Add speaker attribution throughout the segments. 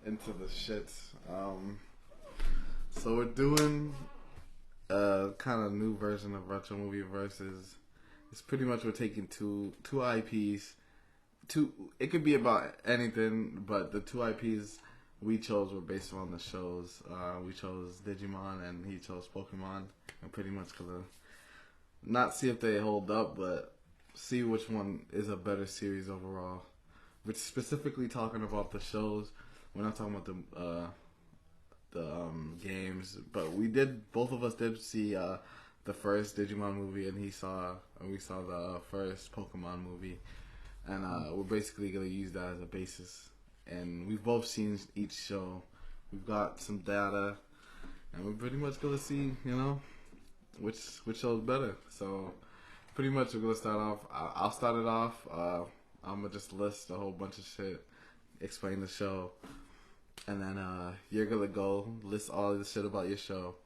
Speaker 1: into the shit. So we're doing a kind of new version of retro movie versus. It's pretty much we're taking two IPs. Two. It could be about anything, but the two IPs we chose were based on the shows. We chose Digimon and he chose Pokemon, and pretty much gonna not see if they hold up, but see which one is a better series overall. We're specifically talking about the shows. We're not talking about the games, but both of us did see the first Digimon movie, and we saw the first Pokemon movie, and we're basically gonna use that as a basis. And we've both seen each show. We've got some data, and we're pretty much gonna see, which show's better. So pretty much we're gonna start off. I'll start it off. I'm gonna just list a whole bunch of shit, explain the show, and then you're gonna go list all of the shit about your show,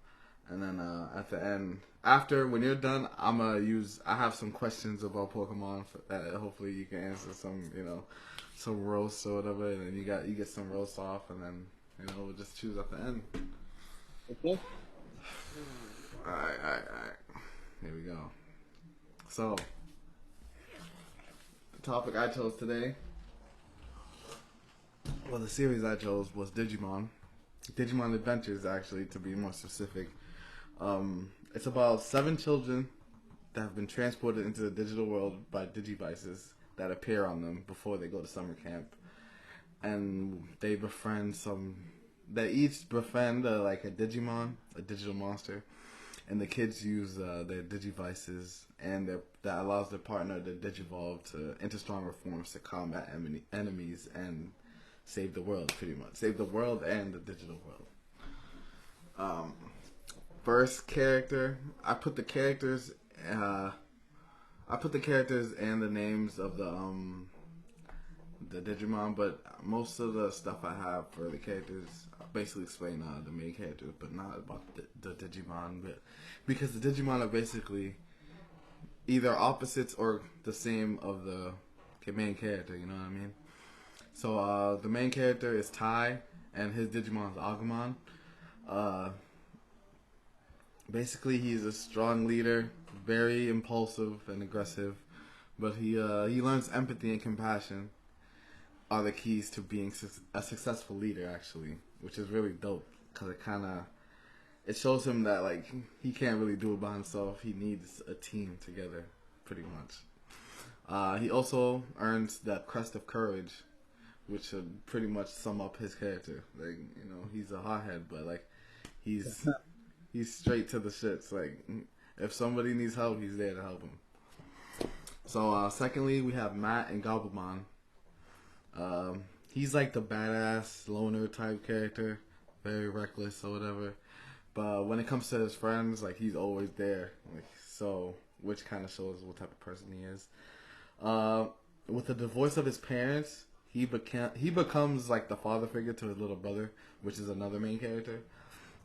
Speaker 1: and then at the end, after when you're done, I have some questions about Pokemon that hopefully you can answer some roasts or whatever, and then you get some roasts off, and then we'll just choose at the end.
Speaker 2: Okay.
Speaker 1: All right. Here we go. So the topic I chose today, well, the series I chose was Digimon. Digimon Adventures, actually, to be more specific. It's about 7 children that have been transported into the digital world by Digivices that appear on them before they go to summer camp, and they befriend some. They each befriend like a Digimon, a digital monster, and the kids use their Digivices, and that allows their partner to Digivolve to into stronger forms to combat enemies and save the world, pretty much. Save the world and the digital world. First character, I put the characters and the names of the Digimon, but most of the stuff I have for the characters basically explain the main characters, but not about the Digimon. But because the Digimon are basically either opposites or the same of the main character, you know what I mean? So the main character is Tai, and his Digimon is Agumon. Basically, he's a strong leader, very impulsive and aggressive, but he learns empathy and compassion are the keys to being a successful leader, actually, which is really dope because it shows him that like he can't really do it by himself. He needs a team together, pretty much. He also earns the Crest of Courage, which should pretty much sum up his character. Like, he's a hothead, but like he's straight to the shits. Like, if somebody needs help, he's there to help him. So, secondly, we have Matt and Gabumon. He's like the badass loner type character, very reckless or whatever. But when it comes to his friends, like he's always there. Like, so, which kind of shows what type of person he is. With the divorce of his parents, he becomes like the father figure to his little brother, which is another main character.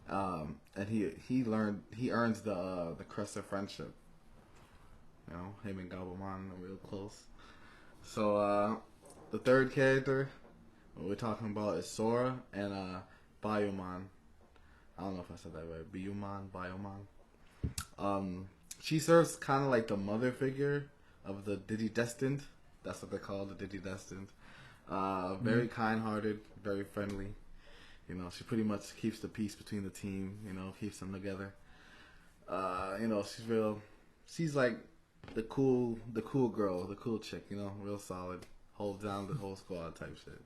Speaker 1: And he earns the crest of friendship. Him and Gabumon are real close. So the third character we're talking about is Sora and Biyomon. I don't know if I said that right. Biyomon. She serves kind of like the mother figure of the Digidestined. That's what they call the Digidestined. Very kind-hearted, very friendly. She pretty much keeps the peace between the team. Keeps them together. She's like the cool girl, the cool chick. Real solid, holds down the whole squad type shit.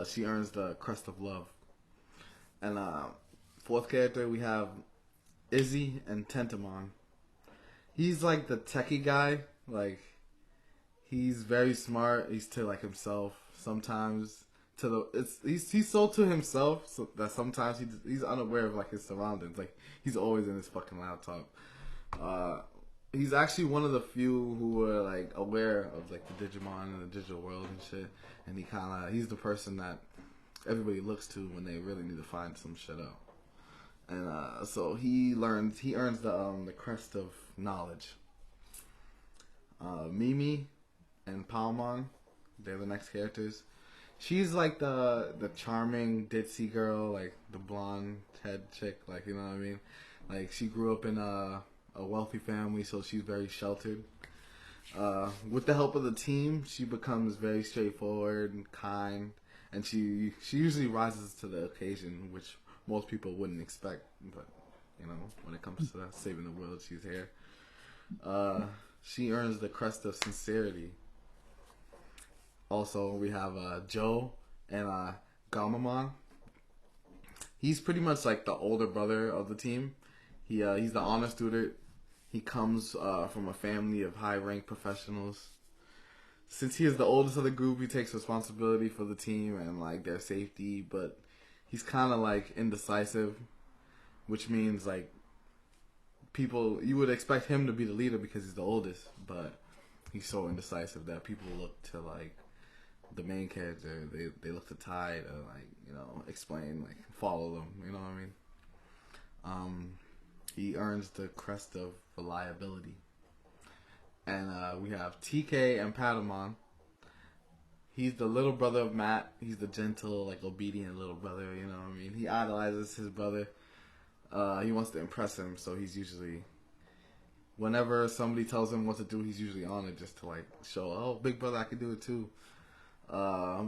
Speaker 1: She earns the Crest of Love. And fourth character we have Izzy and Tentamon. He's like the techie guy. Like, he's very smart. He's to like himself. Sometimes he's so to himself that sometimes he's unaware of like his surroundings. Like, he's always in his fucking laptop. He's actually one of the few who are like aware of like the Digimon and the digital world and shit. And he's the person that everybody looks to when they really need to find some shit out. And so he earns the Crest of Knowledge. Mimi and Palmon, they're the next characters. She's like the charming ditzy girl, like the blonde head chick, like you know what I mean. Like she grew up in a wealthy family, so she's very sheltered. With the help of the team, she becomes very straightforward and kind, and she usually rises to the occasion, which most people wouldn't expect. But you know, when it comes to saving the world, she's here. Uh, she earns the crest of sincerity. Also, we have Joe and Gamamon. He's pretty much like the older brother of the team. He's the honor student. He comes from a family of high rank professionals. Since he is the oldest of the group, he takes responsibility for the team and like their safety. But he's kind of like indecisive, which means like people you would expect him to be the leader because he's the oldest, but he's so indecisive that people look to like the main character. They look to Ty to like explain, like follow them. You know what I mean? He earns the crest of reliability, and we have TK and Patamon. He's the little brother of Matt. He's the gentle, like obedient little brother. You know what I mean? He idolizes his brother. He wants to impress him, so he's usually whenever somebody tells him what to do, he's usually on it just to like show, oh, big brother, I can do it too.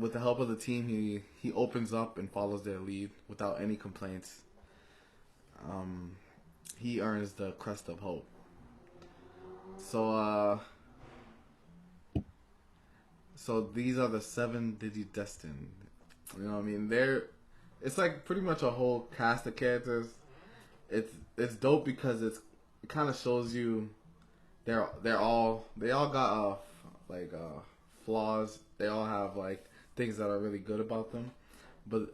Speaker 1: With the help of the team, he opens up and follows their lead without any complaints. He earns the crest of hope. So these are the seven Digidestined. You know what I mean? It's like pretty much a whole cast of characters. It's dope because it kind of shows you they all got flaws. They all have like things that are really good about them. But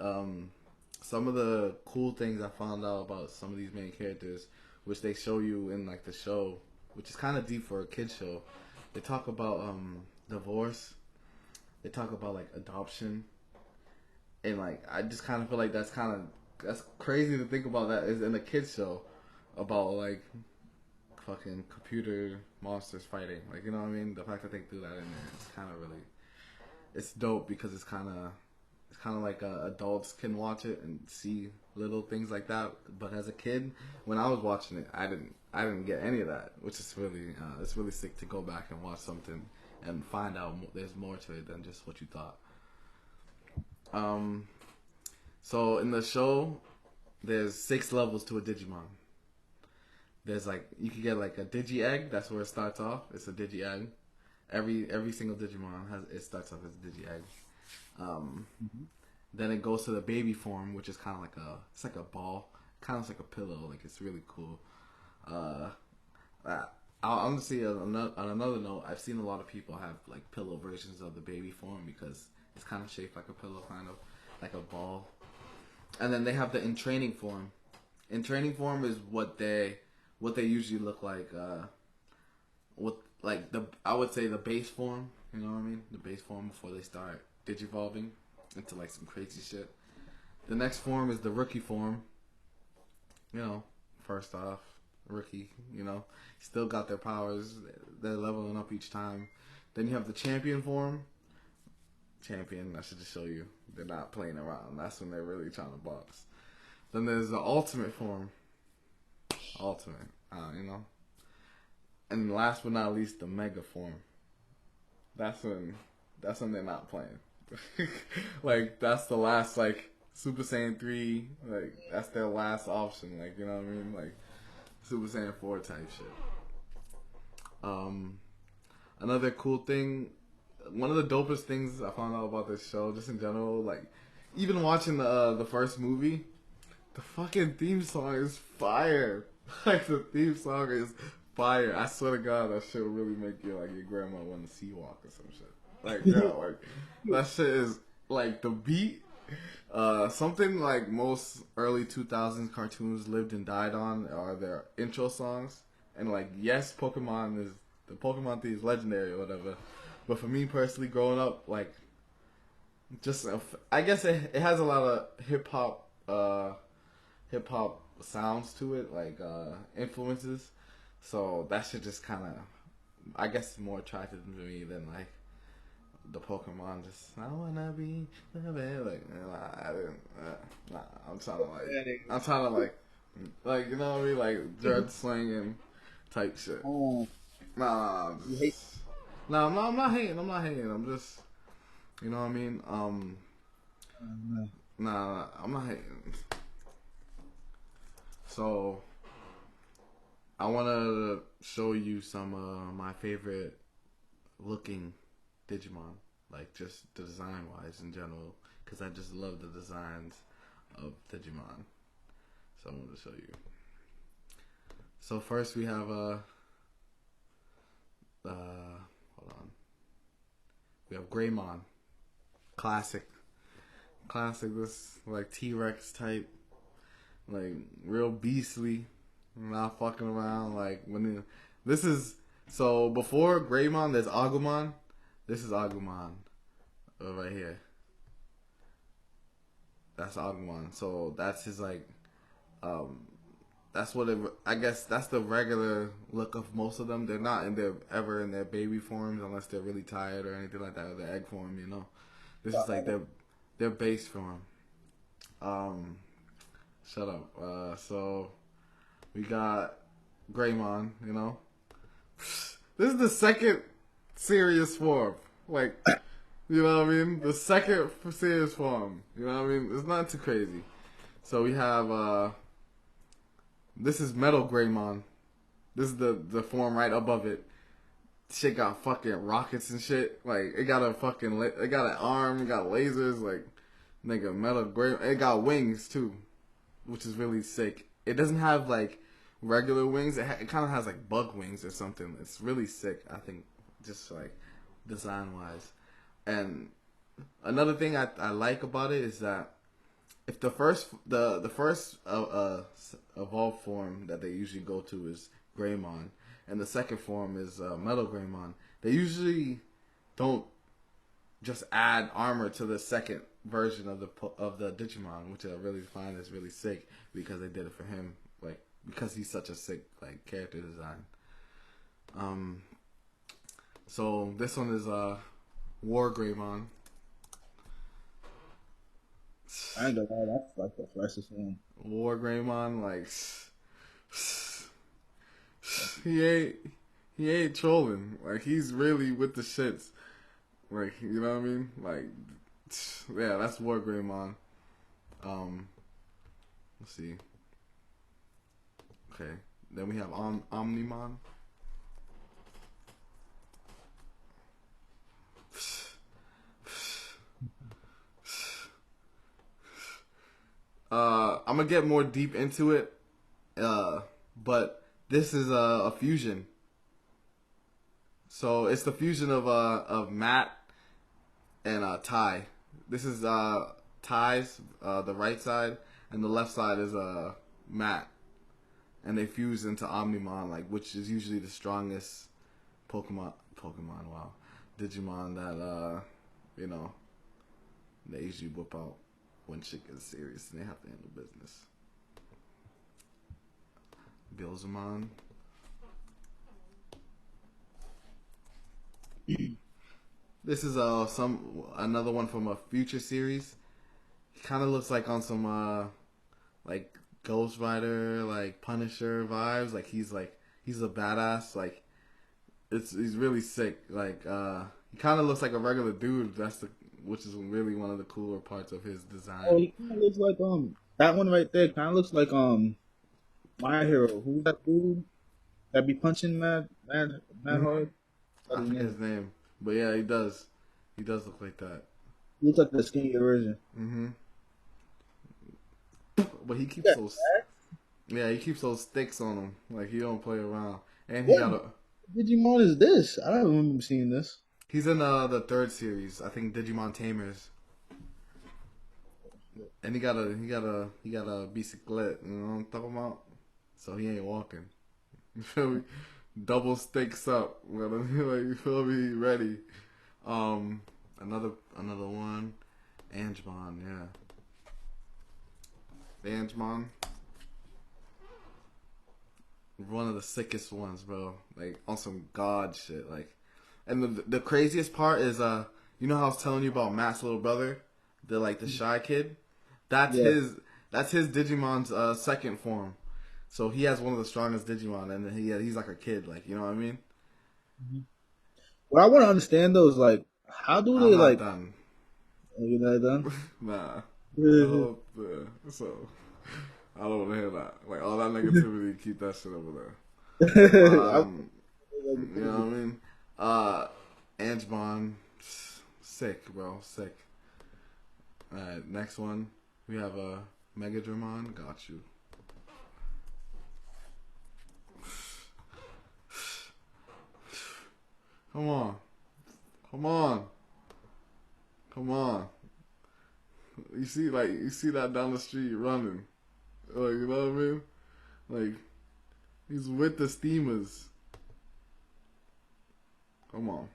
Speaker 1: some of the cool things I found out about some of these main characters, which they show you in like the show, which is kind of deep for a kid show. They talk about divorce. They talk about like adoption, and like I just kind of feel like that's crazy to think about that is in a kids show about like fucking computer monsters fighting. Like you know what I mean? The fact that they do that in there, it's kind of really it's dope because it's kind of like adults can watch it and see little things like that. But as a kid, when I was watching it, I didn't get any of that, which is really it's really sick to go back and watch something and find out there's more to it than just what you thought. So in the show, there's 6 levels to a Digimon. There's like you can get like a Digi Egg. That's where it starts off. It's a Digi Egg. Every single Digimon starts off as a Digi Egg. Then it goes to the baby form, which is kind of like it's like a ball, kind of like a pillow. Like it's really cool. Honestly, on another note, I've seen a lot of people have like pillow versions of the baby form because it's kind of shaped like a pillow, kind of like a ball. And then they have the in training form. In training form is what they usually look like. With like I would say the base form. You know what I mean? The base form before they start digivolving into like some crazy shit. The next form is the rookie form. You know, first off, rookie. You know, still got their powers. They're leveling up each time. Then you have the champion form. Champion, I should just show you. They're not playing around. That's when they're really trying to box. Then there's the ultimate form. Ultimate, you know. And last but not least, the mega form. That's when they're not playing. Like that's the last like Super Saiyan 3. Like that's their last option. Like you know what I mean? Like Super Saiyan 4 type shit. Another cool thing. One of the dopest things I found out about this show, just in general, like even watching the first movie, the fucking theme song is fire. Like the theme song is fire. I swear to God, that shit will really make you like your grandma want to sea walk or some shit. Like yeah, like that shit is like the beat. Something like most early 2000s cartoons lived and died on are their intro songs. And like yes, the Pokemon theme is legendary or whatever. But for me personally, growing up, like, just I guess it has a lot of hip hop sounds to it, like influences. So that shit just kind of, I guess, more attractive to me than like the Pokemon. Just I wanna be the best. Like I didn't. Nah, I'm trying to like you know what I mean, like dread slinging type shit.
Speaker 2: Oh,
Speaker 1: Nah,
Speaker 2: you hate.
Speaker 1: nah, I'm not hating. I'm not hating. I'm just, you know what I mean.
Speaker 2: Uh,
Speaker 1: Nah, I'm not hating. So I want to show you some my favorite looking Digimon, like just design wise in general, because I just love the designs of Digimon. So I'm going to show you. So first we have hold on. We have Greymon, classic, This like T-Rex type, like real beastly, not fucking around. Like this is so before Greymon, there's Agumon. This is Agumon right here. That's Agumon. So that's his like um that's what I guess that's the regular look of most of them. They're not in their ever in their baby forms unless they're really tired or anything like that, or their egg form, you know. This is like their base form. Um Shut up. So we got Greymon, you know. This is the second serious form. Like, you know what I mean? The second serious form. You know what I mean? It's not too crazy. So we have this is Metal Greymon. This is the form right above it. Shit got fucking rockets and shit. Like it got a fucking it got an arm, it got lasers. Like nigga, Metal Grey. It got wings too, which is really sick. It doesn't have like regular wings. It kind of has like bug wings or something. It's really sick. I think just like design wise. And another thing I like about it is that if the first evolved form that they usually go to is Greymon, and the second form is Metal Greymon, they usually don't just add armor to the second version of the Digimon, which I really find is really sick because they did it for him, like because he's such a sick like character design. Um, so this one is War Greymon.
Speaker 2: I ain't gonna lie, that's like the fastest one.
Speaker 1: War Greymon, like he ain't he ain't trolling. Like he's really with the shits. Like you know what I mean? Like yeah, that's War Greymon. Let's see. Okay, then we have Omnimon. I'm gonna get more deep into it, but this is a fusion. So it's the fusion of Matt and Ty. This is Ty's the right side, and the left side is Matt, and they fuse into Omnimon, like which is usually the strongest wow, Digimon that you know they usually whip out when shit gets serious and they have to handle business. Bilzamon. This is another one from a future series. He kind of looks like on some like Ghost Rider, like Punisher vibes. Like he's a badass. Like he's really sick. Like he kind of looks like a regular dude. Which is really one of the cooler parts of his
Speaker 2: Oh,
Speaker 1: design.
Speaker 2: he kind of looks like that one right there. Kind of looks like my hero. Who's that dude that be punching mad
Speaker 1: Hmm.
Speaker 2: hard? What's
Speaker 1: I
Speaker 2: his
Speaker 1: forget his
Speaker 2: name?
Speaker 1: name, but yeah, he does. He does look like that.
Speaker 2: He looks like the skinny version.
Speaker 1: Hmm. But he keeps
Speaker 2: Yeah.
Speaker 1: those. Yeah, he keeps those sticks on him. Like he don't play around. And he
Speaker 2: What
Speaker 1: got a.
Speaker 2: Digimon is this? I don't remember seeing this.
Speaker 1: He's in the third series. I think Digimon Tamers. And he got a bicyclette. You know what I'm talking about? So he ain't walking. You feel me? Double stakes up. Like you feel me? Ready. Um, another one. Angemon, yeah. Angemon. One of the sickest ones, bro. Like on some god shit. Like, and the craziest part is You know how I was telling you about Matt's little brother, the like the shy kid. That's
Speaker 2: Yeah.
Speaker 1: his. That's his Digimon's second form. So he has one of the strongest Digimon, and he's like a kid, like you know what I mean.
Speaker 2: Mhm. What I want to understand though is like, how do
Speaker 1: I'm
Speaker 2: they
Speaker 1: not
Speaker 2: like?
Speaker 1: done.
Speaker 2: Are you not done?
Speaker 1: Nah. The
Speaker 2: Mhm.
Speaker 1: whole so I don't want to hear that. Like all that negativity, keep that shit over there.
Speaker 2: I-
Speaker 1: You know what I mean? Uh, Angemon, sick, bro, sick. Alright, next one. We have a Megadramon. Got you. Come on. Come on. Come on. You see that down the street running. Like, you know what I mean? Like, he's with the steamers. Come on.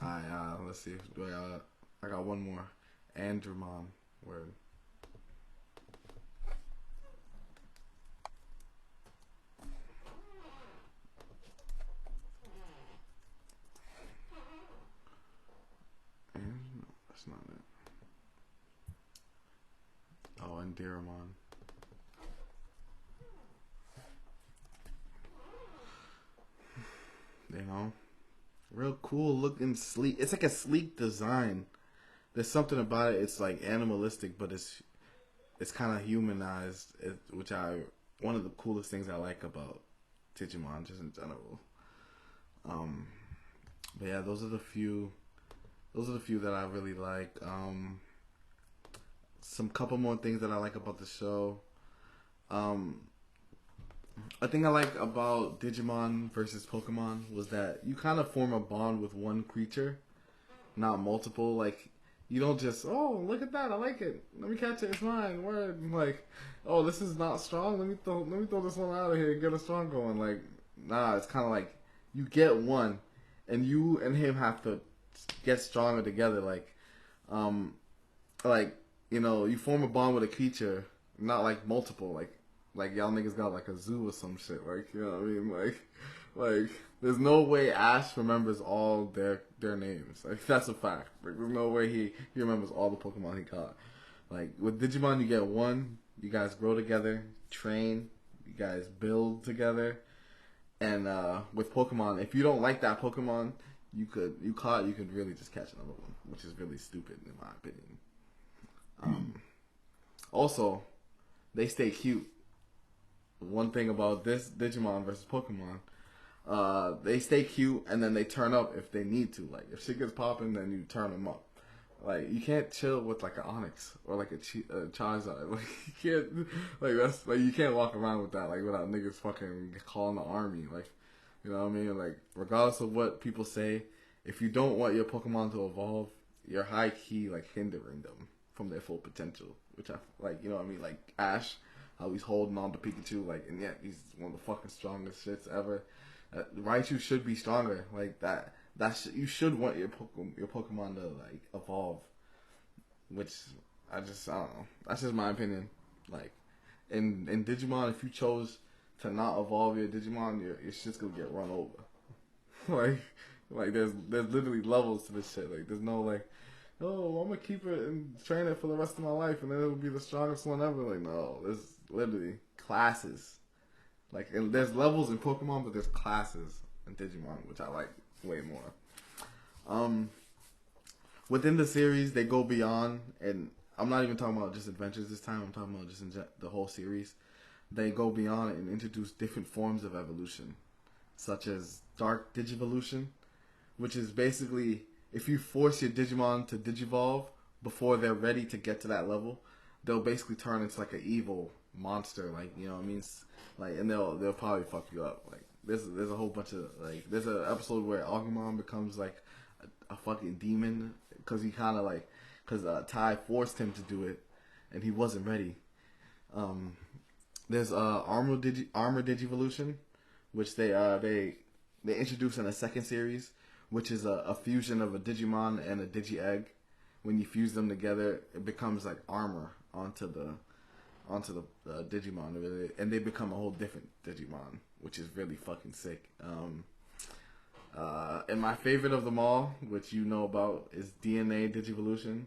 Speaker 1: Alright, let's see. I got one more. Andromon. Word. No, that's not it. Oh, Endearamon. You know? Real cool looking, sleek. It's like a sleek design. There's something about it. It's like animalistic, but it's kind of humanized, which I one of the coolest things I like about Digimon, just in general. Um, but yeah, those are the few. Those are the few that I really like. Some couple more things that I like about the show. Um, a thing I like about Digimon versus Pokemon was that you kind of form a bond with one creature, not multiple. Like you don't just look at that, I like it. Let me catch it, it's mine. Word. Like this is not strong. Let me throw this one out of here and get a strong going. Like nah, it's kind of like you get one, and you and him have to get stronger together. Um, like you form a bond with a creature, not like multiple. Like y'all niggas got like a zoo or some shit. Like you know what I mean? Like there's no way Ash remembers all their names. Like that's a fact. Like there's no way he remembers all the Pokemon he caught. Like with Digimon, you get one. You guys grow together, train. You guys build together. And with Pokemon, if you don't like that Pokemon, you could really just catch another one, which is really stupid in my opinion. Also, they stay cute. One thing about this Digimon versus Pokemon, they stay cute and then they turn up if they need to. Like if shit gets popping, then you turn them up. Like you can't chill with like an Onyx or like a Charizard. Like you can't that's like you can't walk around with that like without niggas fucking calling the army. Like you know what I mean? Like regardless of what people say, if you don't want your Pokemon to evolve, you're high key like hindering them from their full potential. Which I like, you know what I mean? Like Ash, how he's holding on to Pikachu, like, and yet he's one of the fucking strongest shits ever. Raichu should be stronger, like that. You should want your Pokemon to like evolve, which I don't know. That's just my opinion. Like in Digimon, if you chose to not evolve your Digimon, your shit's gonna get run over. like there's literally levels to this shit. Like there's no like, oh, I'm gonna keep it and train it for the rest of my life, and then it'll be the strongest one ever. Like no, there's literally classes. Like and there's levels in Pokemon, but there's classes in Digimon, which I like way more. Um, within the series, they go beyond, and I'm not even talking about just adventures this time. I'm talking about just the whole series. They go beyond and introduce different forms of evolution, such as Dark Digivolution, which is basically if you force your Digimon to digivolve before they're ready to get to that level, they'll basically turn into like an evil monster, like you know what I mean, like and they'll probably fuck you up. Like there's a whole bunch of like there's an episode where Agumon becomes like a fucking demon because he kind of like because Tai forced him to do it and he wasn't ready. Um, there's Armor Digivolution, which they introduce in the second series, which is a fusion of a Digimon and a Digi-Egg. When you fuse them together, it becomes like armor onto the Digimon, and they become a whole different Digimon, which is really fucking sick. And my favorite of them all, which you know about, is DNA Digivolution.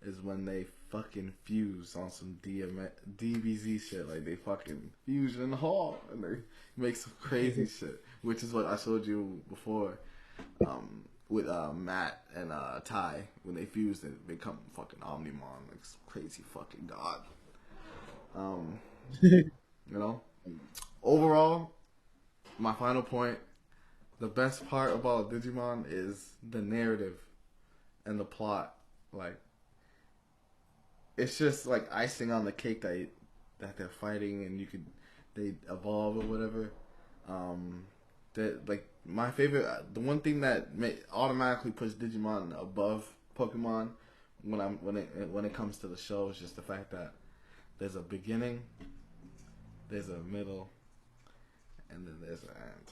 Speaker 1: Is when they fucking fuse on some DBZ shit. Like they fucking fuse in the hall and they make some crazy shit. Which is what I showed you before, with Matt and Ty. When they fuse, they become fucking Omnimon. Like crazy fucking god. Um, you know. Overall, my final point: the best part about Digimon is the narrative and the plot. Like it's just like icing on the cake that they're fighting and they evolve or whatever. That like my favorite, the one thing that automatically puts Digimon above Pokemon when it comes to the show is just the fact that there's a beginning, there's a middle, and then there's an end.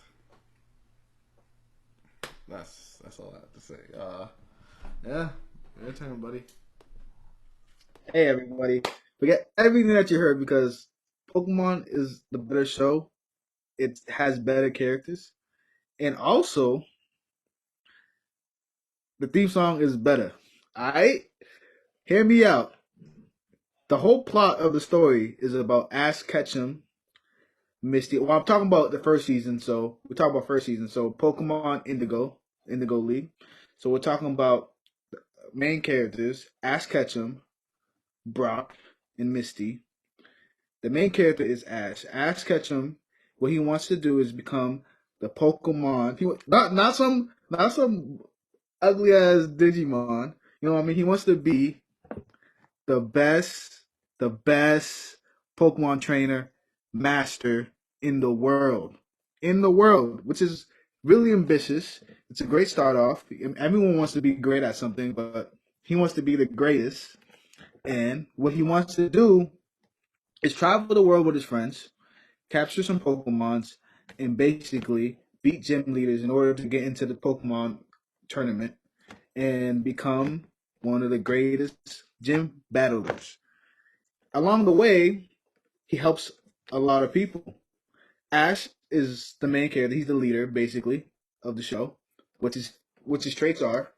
Speaker 1: That's all I have to say. Yeah, your turn, buddy.
Speaker 2: Hey everybody, forget everything that you heard because Pokemon is the better show. It has better characters, and also the theme song is better. All right, hear me out. The whole plot of the story is about Ash Ketchum, Misty. Well, I'm talking about the first season, so we're talking about first season. So Pokemon Indigo, Indigo League. So we're talking about main characters: Ash Ketchum, Brock, and Misty. The main character is Ash. Ash Ketchum. What he wants to do is become the Pokemon. Not some ugly ass Digimon. You know what I mean? He wants to be the best, the best Pokemon trainer master in the world. In the world, which is really ambitious. It's a great start off. Everyone wants to be great at something, but he wants to be the greatest. And what he wants to do is travel the world with his friends, capture some Pokemons, and basically beat gym leaders in order to get into the Pokemon tournament and become one of the greatest gym battlers. Along the way, he helps a lot of people. Ash is the main character. He's the leader, basically, of the show. Which is which his traits are: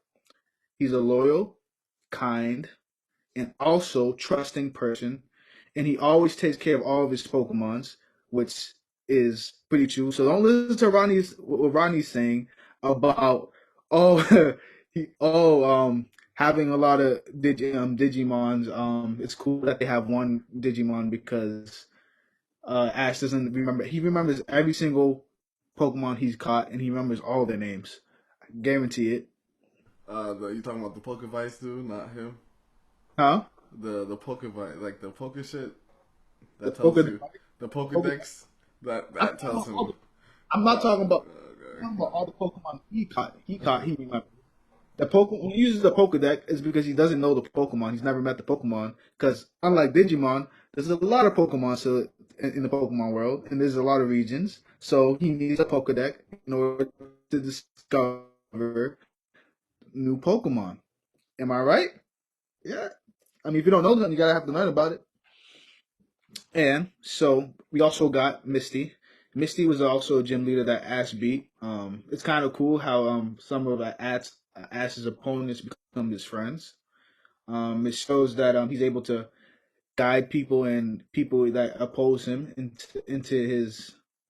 Speaker 2: he's a loyal, kind, and also trusting person, and he always takes care of all of his Pokemons, which is pretty true. So don't listen to Ronnie's what Ronnie's saying about oh having a lot of Digimons. It's cool that they have one Digimon because Ash doesn't remember. He remembers every single Pokemon he's caught, and he remembers all their names. I guarantee it.
Speaker 1: You talking about the Pokevice dude, not him?
Speaker 2: Huh?
Speaker 1: The Pokevice, like the Poke shit
Speaker 2: The
Speaker 1: that tells
Speaker 2: Poke.
Speaker 1: you the Pokedex that tells him.
Speaker 2: I'm not talking about.
Speaker 1: Okay.
Speaker 2: I'm talking about all the Pokemon he caught. He remembered. The Pokemon when he uses the Pokedex is because he doesn't know the Pokemon. He's never met the Pokemon. Because unlike Digimon, there's a lot of Pokemon in the Pokemon world, and there's a lot of regions. So he needs a Pokedex in order to discover new Pokemon. Am I right? Yeah. I mean, if you don't know something, you gotta have to learn about it. And so we also got Misty. Misty was also a gym leader that Ash beat. It's kind of cool how some of Ash's opponents become his friends. It shows that he's able to guide people and people that oppose him into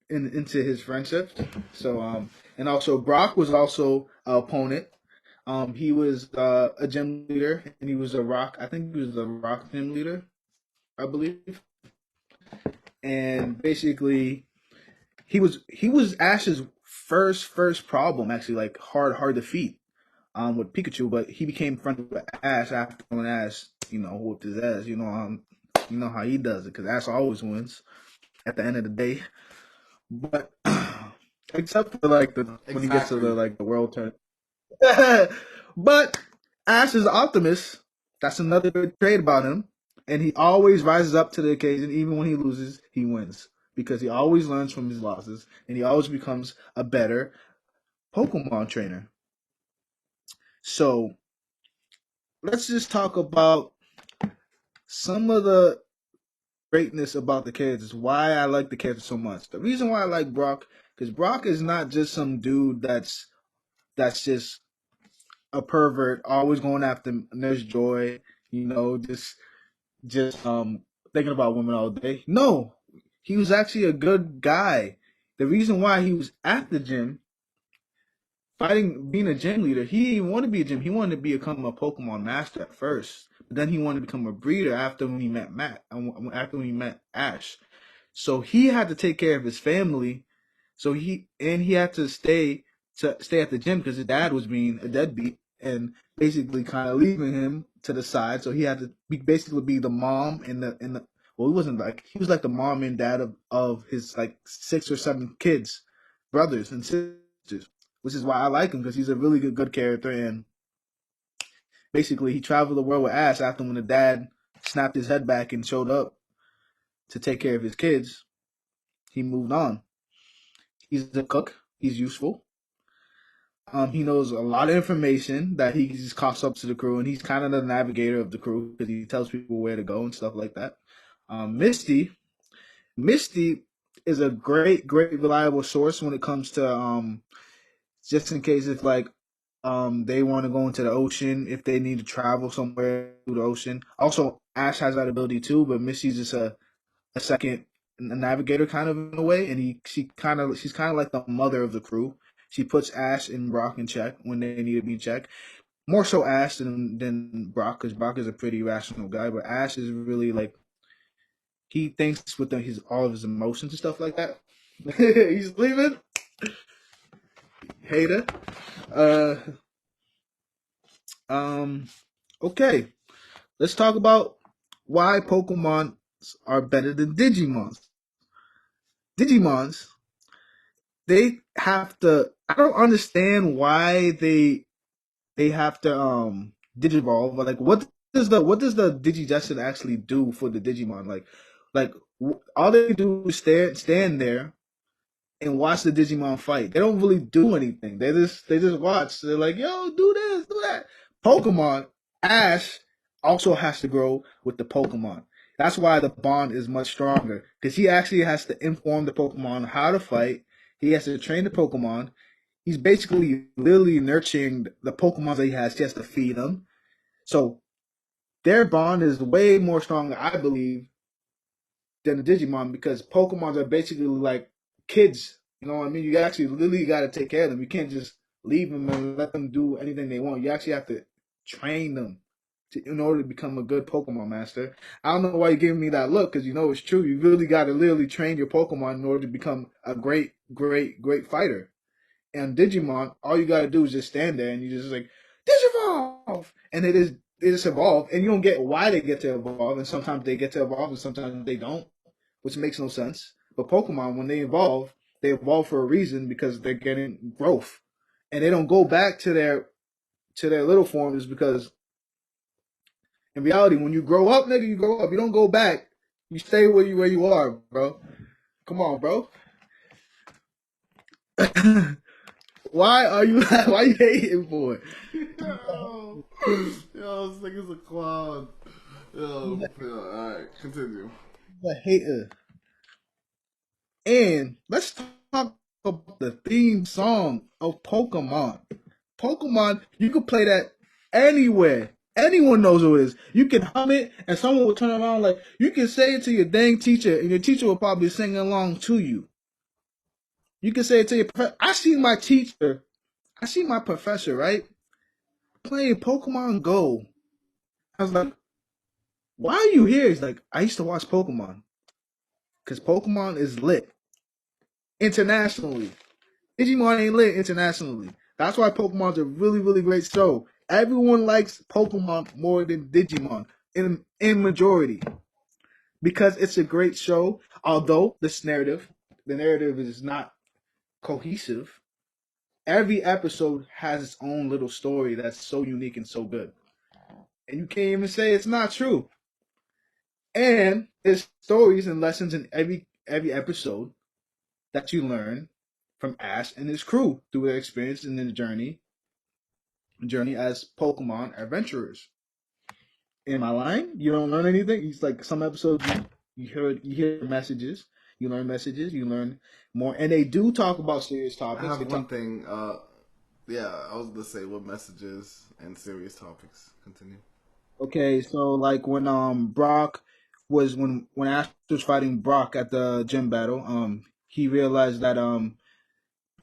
Speaker 2: his friendship. So and also Brock was also an opponent. He was a gym leader and he was a rock. I think he was a rock gym leader, I believe. And basically he was Ash's first problem, actually, like hard defeat with Pikachu, but he became friends with Ash after when Ash whooped his ass. You know how he does it because Ash always wins at the end of the day. But except for like the when he gets to
Speaker 1: Exactly.
Speaker 2: the world turn. But Ash is an optimist. That's another good trait about him. And he always rises up to the occasion. Even when he loses, he wins. Because he always learns from his losses. And he always becomes a better Pokemon trainer. So let's just talk about some of the greatness about the characters. Why I like the characters so much. The reason why I like Brock, because Brock is not just some dude that's that's just a pervert, always going after Nurse Joy, you know, just thinking about women all day. No, he was actually a good guy. The reason why he was at the gym fighting, being a gym leader, he didn't even want to be a gym. He wanted to become a Pokemon master at first, but then he wanted to become a breeder after when he met after when he met Ash. So he had to take care of his family. So he had to stay at the gym because his dad was being a deadbeat and basically kind of leaving him to the side. So he had to basically be the mom and the well, he was like the mom and dad of his like 6 or 7 kids, brothers and sisters, which is why I like him because he's a really good character. And basically he traveled the world with Ash after when the dad snapped his head back and showed up to take care of his kids. He moved on. He's a cook. He's useful. He knows a lot of information that he just coughs up to the crew, and he's kind of the navigator of the crew because he tells people where to go and stuff like that. Misty is a great reliable source when it comes to just in case if like they want to go into the ocean, if they need to travel somewhere through the ocean. Also, Ash has that ability too, but Misty's just a second navigator kind of in a way, and she's kind of like the mother of the crew. She puts Ash and Brock in check when they need to be in check. More so Ash than Brock, because Brock is a pretty rational guy, but Ash is really like he thinks with his all of his emotions and stuff like that. He's leaving. Hater. Uh, um. Okay, let's talk about why Pokemon are better than Digimons. Digimons, they have to. I don't understand why they have to digivolve. But like, what does the Digigestion actually do for the Digimon? Like all they do is stand there and watch the Digimon fight. They don't really do anything. They just watch. They're like, yo, do this, do that. Pokemon Ash also has to grow with the Pokemon. That's why the bond is much stronger because he actually has to inform the Pokemon how to fight. He has to train the Pokemon. He's basically literally nurturing the Pokemon that he has. He has to feed them. So their bond is way more stronger, I believe, than the Digimon because Pokemons are basically like kids. You know what I mean? You actually literally got to take care of them. You can't just leave them and let them do anything they want. You actually have to train them in order to become a good Pokemon master. I don't know why you're giving me that look because you know it's true. You really got to literally train your Pokemon in order to become a great fighter. And Digimon, all you gotta do is just stand there and you just like Digivolve, and they just evolve, and you don't get why they get to evolve, and sometimes they get to evolve, and sometimes they don't, which makes no sense. But Pokemon, when they evolve for a reason because they're getting growth, and they don't go back to their little forms because in reality, when you grow up, nigga, you grow up. You don't go back. You stay where you are, bro. Come on, bro. Why are you why are you hating for it?
Speaker 1: Yo, this nigga's a clown. Yo, alright, continue.
Speaker 2: A hater. And let's talk about the theme song of Pokemon. Pokemon, you can play that anywhere. Anyone knows what it is. You can hum it, and someone will turn around like you can say it to your dang teacher, and your teacher will probably sing along to you. You can say it to your. I see my professor, right, playing Pokemon Go. I was like, "Why are you here?" He's like, "I used to watch Pokemon because Pokemon is lit internationally. Digimon ain't lit internationally. That's why Pokemon's a really great show. Everyone likes Pokemon more than Digimon in majority because it's a great show. Although the narrative is not cohesive. Every episode has its own little story that's so unique and so good, and you can't even say it's not true. And there's stories and lessons in every episode that you learn from Ash and his crew through their experience in the journey as Pokemon adventurers. Am I lying? You don't learn anything. It's like some episodes you hear messages, you learn more, and they do talk about serious
Speaker 1: I
Speaker 2: topics.
Speaker 1: have one thing. Yeah, I was gonna say what messages and serious topics. Continue.
Speaker 2: Okay, so like when Brock was when Ash was fighting Brock at the gym battle, he realized that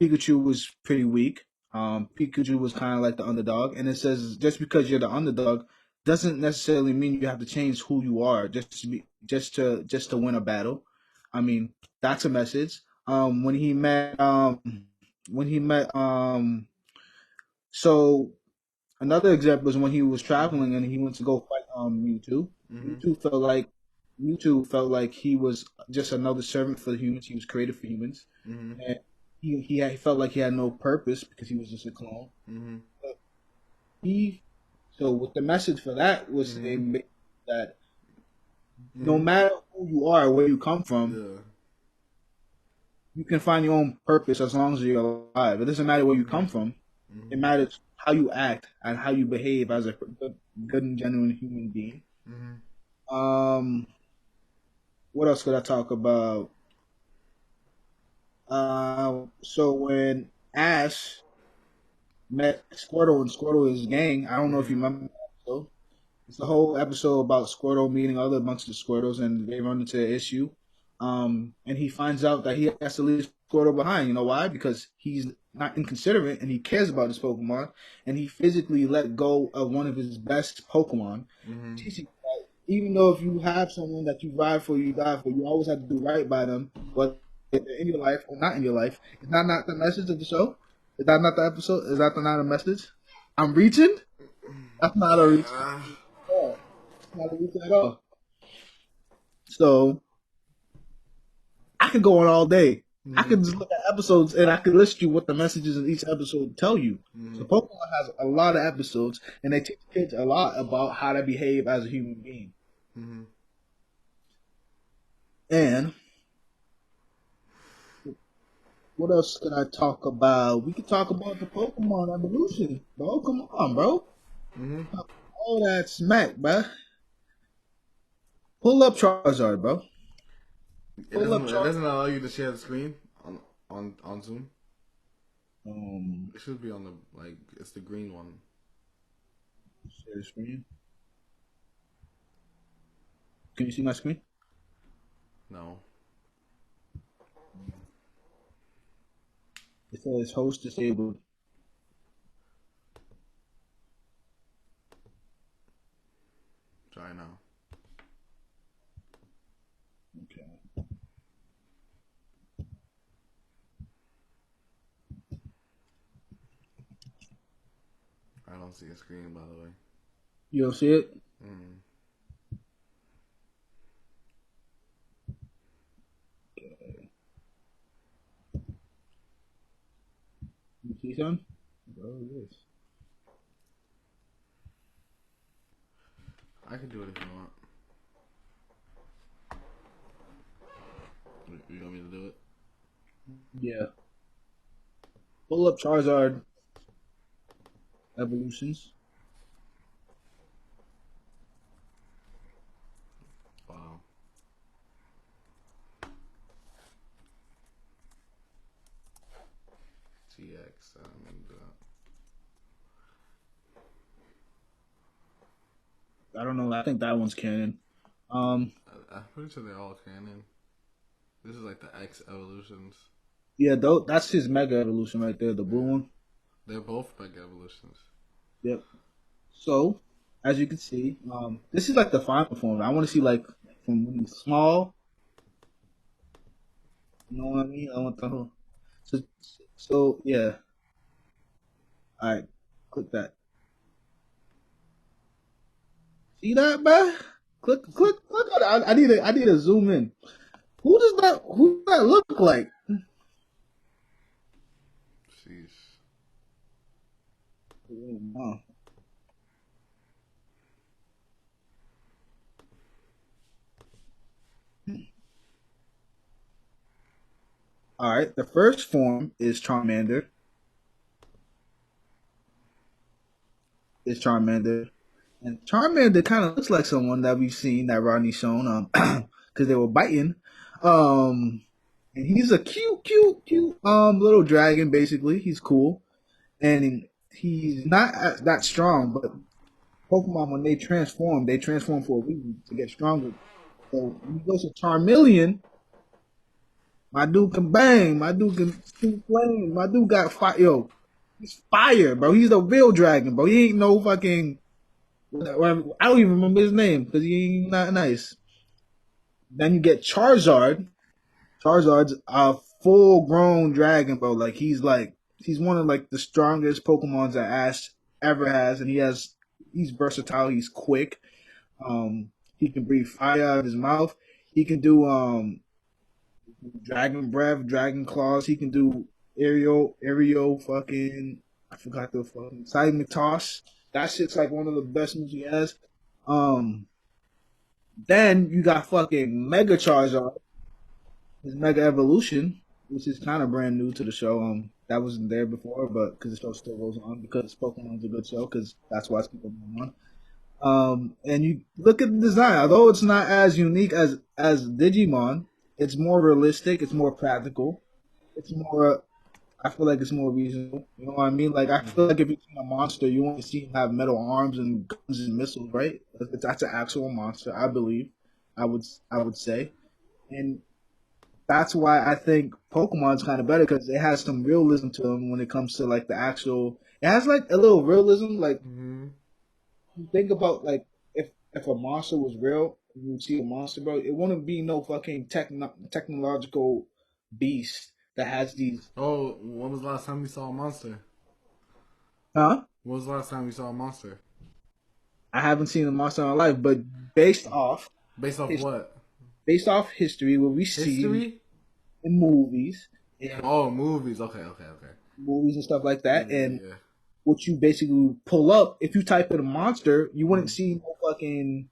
Speaker 2: Pikachu was pretty weak. Pikachu was kind of like the underdog, and it says just because you're the underdog doesn't necessarily mean you have to change who you are just to win a battle. I mean, that's a message. When he met so another example is when he was traveling and he went to go fight Mewtwo.
Speaker 1: Mm-hmm.
Speaker 2: Mewtwo felt like Mewtwo felt like he was just another servant for the humans. He was created for humans,
Speaker 1: Mm-hmm.
Speaker 2: and he felt like he had no purpose because he was just a clone.
Speaker 1: Mm-hmm.
Speaker 2: But he so what the message for that was
Speaker 1: Mm-hmm.
Speaker 2: saying that no
Speaker 1: Mm-hmm.
Speaker 2: matter who you are, where you come from,
Speaker 1: Yeah.
Speaker 2: you can find your own purpose as long as you're alive. It doesn't matter where you
Speaker 1: Mm-hmm.
Speaker 2: come from. It
Speaker 1: Mm-hmm.
Speaker 2: matters how you act and how you behave as a good and genuine human being.
Speaker 1: Mm-hmm.
Speaker 2: Um, what else could I talk about? So when Ash met Squirtle and Squirtle is gang, I don't know if
Speaker 1: Mm-hmm.
Speaker 2: you remember that episode. It's the whole episode about Squirtle meeting other bunch of Squirtles and they run into an issue. And he finds out that he has to leave Squirtle behind. You know why? Because he's not inconsiderate and he cares about his Pokemon. And he physically let go of one of his best Pokemon,
Speaker 1: Mm-hmm.
Speaker 2: teaching that even though if you have someone that you ride for, you die for, you always have to do right by them, whether they're in your life or not in your life. Is that not the message of the show? Is that not the episode? Is that not a message? I'm reaching? That's not a reach
Speaker 1: Yeah.
Speaker 2: at all. It's not a reach at all. So I could go on all day. I
Speaker 1: Mm-hmm.
Speaker 2: could just look at episodes and I could list you what the messages in each episode tell you.
Speaker 1: Mm-hmm.
Speaker 2: So Pokemon has a lot of episodes and they teach kids a lot about how to behave as a human being.
Speaker 1: Mm-hmm.
Speaker 2: And what else can I talk about? We could talk about the Pokemon evolution, bro. Come on, bro.
Speaker 1: Mm-hmm.
Speaker 2: All that smack, bro. Pull up Charizard, bro.
Speaker 1: It
Speaker 2: Pull up
Speaker 1: doesn't. It
Speaker 2: Charizard.
Speaker 1: doesn't allow you to share the screen on Zoom.
Speaker 2: Um,
Speaker 1: It should be on the like. It's the green one.
Speaker 2: share the screen. Can you see my screen?
Speaker 1: No.
Speaker 2: It says host disabled.
Speaker 1: Try now.
Speaker 2: Okay.
Speaker 1: I don't see a screen, by the way.
Speaker 2: You don't see it?
Speaker 1: Mm.
Speaker 2: You see something? Bro, yes.
Speaker 1: I can do it if you want. You want me to do it?
Speaker 2: Yeah. Pull up Charizard evolutions.
Speaker 1: Wow. GX.
Speaker 2: I don't know. I think that one's canon. Um,
Speaker 1: I'm pretty sure they're all canon. This is like the X evolutions.
Speaker 2: yeah, though that's his Mega Evolution right there, the blue
Speaker 1: Yeah.
Speaker 2: one.
Speaker 1: They're both Mega evolutions.
Speaker 2: Yep. So, as you can see, this is like the final form. I want to see like from when he's small. You know what I mean? I want the whole. So, so yeah. All right, click that. See that, man? Click on it. I need to zoom in. Who does that look like?
Speaker 1: Sheesh.
Speaker 2: Oh. All right, the first form is Charmander. And Charmander kind of looks like someone that we've seen that Rodney shown because they were biting. Um, and he's a cute little dragon. Basically, he's cool. and he's not that strong. But Pokemon, when they transform for a reason to get stronger. So when he goes to Charmeleon, my dude can bang. My dude can shoot flames. My dude got fire. Yo, he's fire, bro. He's the real dragon, bro. He ain't no fucking. I don't even remember his name because he ain't not nice. Then you get Charizard. Charizard's a full grown dragon, bro. He's one of like the strongest Pokemons that Ash ever has, and he's versatile. He's quick. He can breathe fire out of his mouth. He can do Dragon Breath, Dragon Claws. He can do aerial fucking. I forgot the fucking seismic toss. That shit's like one of the best moves he has. Um, then you got fucking Mega Charizard, his Mega Evolution, which is kind of brand new to the show. That wasn't there before, but because the show still goes on, because Pokemon's a good show, because that's why it's people going on. And you look at the design, although it's not as unique as Digimon, it's more realistic, it's more practical, it's more. I feel like it's more reasonable. You know what I mean? Like I feel like if you see a monster, you want to see him have metal arms and guns and missiles, right? That's an actual monster, I believe. I would say, and that's why I think Pokemon's kind of better because it has some realism to them when it comes to like the actual. It has like a little realism, like
Speaker 1: Mm-hmm.
Speaker 2: you think about like if a monster was real, you would see a monster, bro. It wouldn't be no fucking technological beast that has these.
Speaker 1: Oh, when was the last time you saw a monster?
Speaker 2: Huh?
Speaker 1: When was the last time you saw a monster?
Speaker 2: I haven't seen a monster in my life, but based off
Speaker 1: Based off
Speaker 2: his,
Speaker 1: what?
Speaker 2: based off history, what we see
Speaker 1: History?
Speaker 2: in movies and
Speaker 1: Oh, movies. Okay, okay, okay.
Speaker 2: movies and stuff like that,
Speaker 1: Yeah,
Speaker 2: and
Speaker 1: yeah.
Speaker 2: what you basically pull up, if you type in a monster, you wouldn't
Speaker 1: Mm.
Speaker 2: see no fucking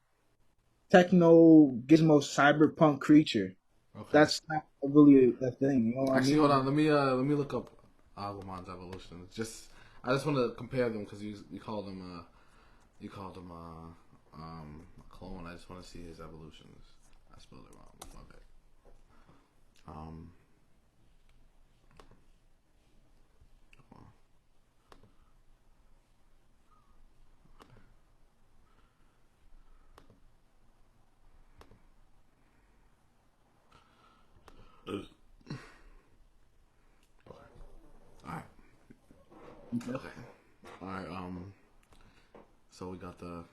Speaker 2: techno gizmo cyberpunk creature.
Speaker 1: Okay.
Speaker 2: That's not really a thing. You know what I
Speaker 1: Actually, hold
Speaker 2: mean?
Speaker 1: on. Let me look up Agumon's evolution. I just want to compare them because you called them a clone. I just want to see his evolutions. I spelled it wrong. My bad. Um. Okay. All right.
Speaker 2: Okay.
Speaker 1: Okay. All right. So we got the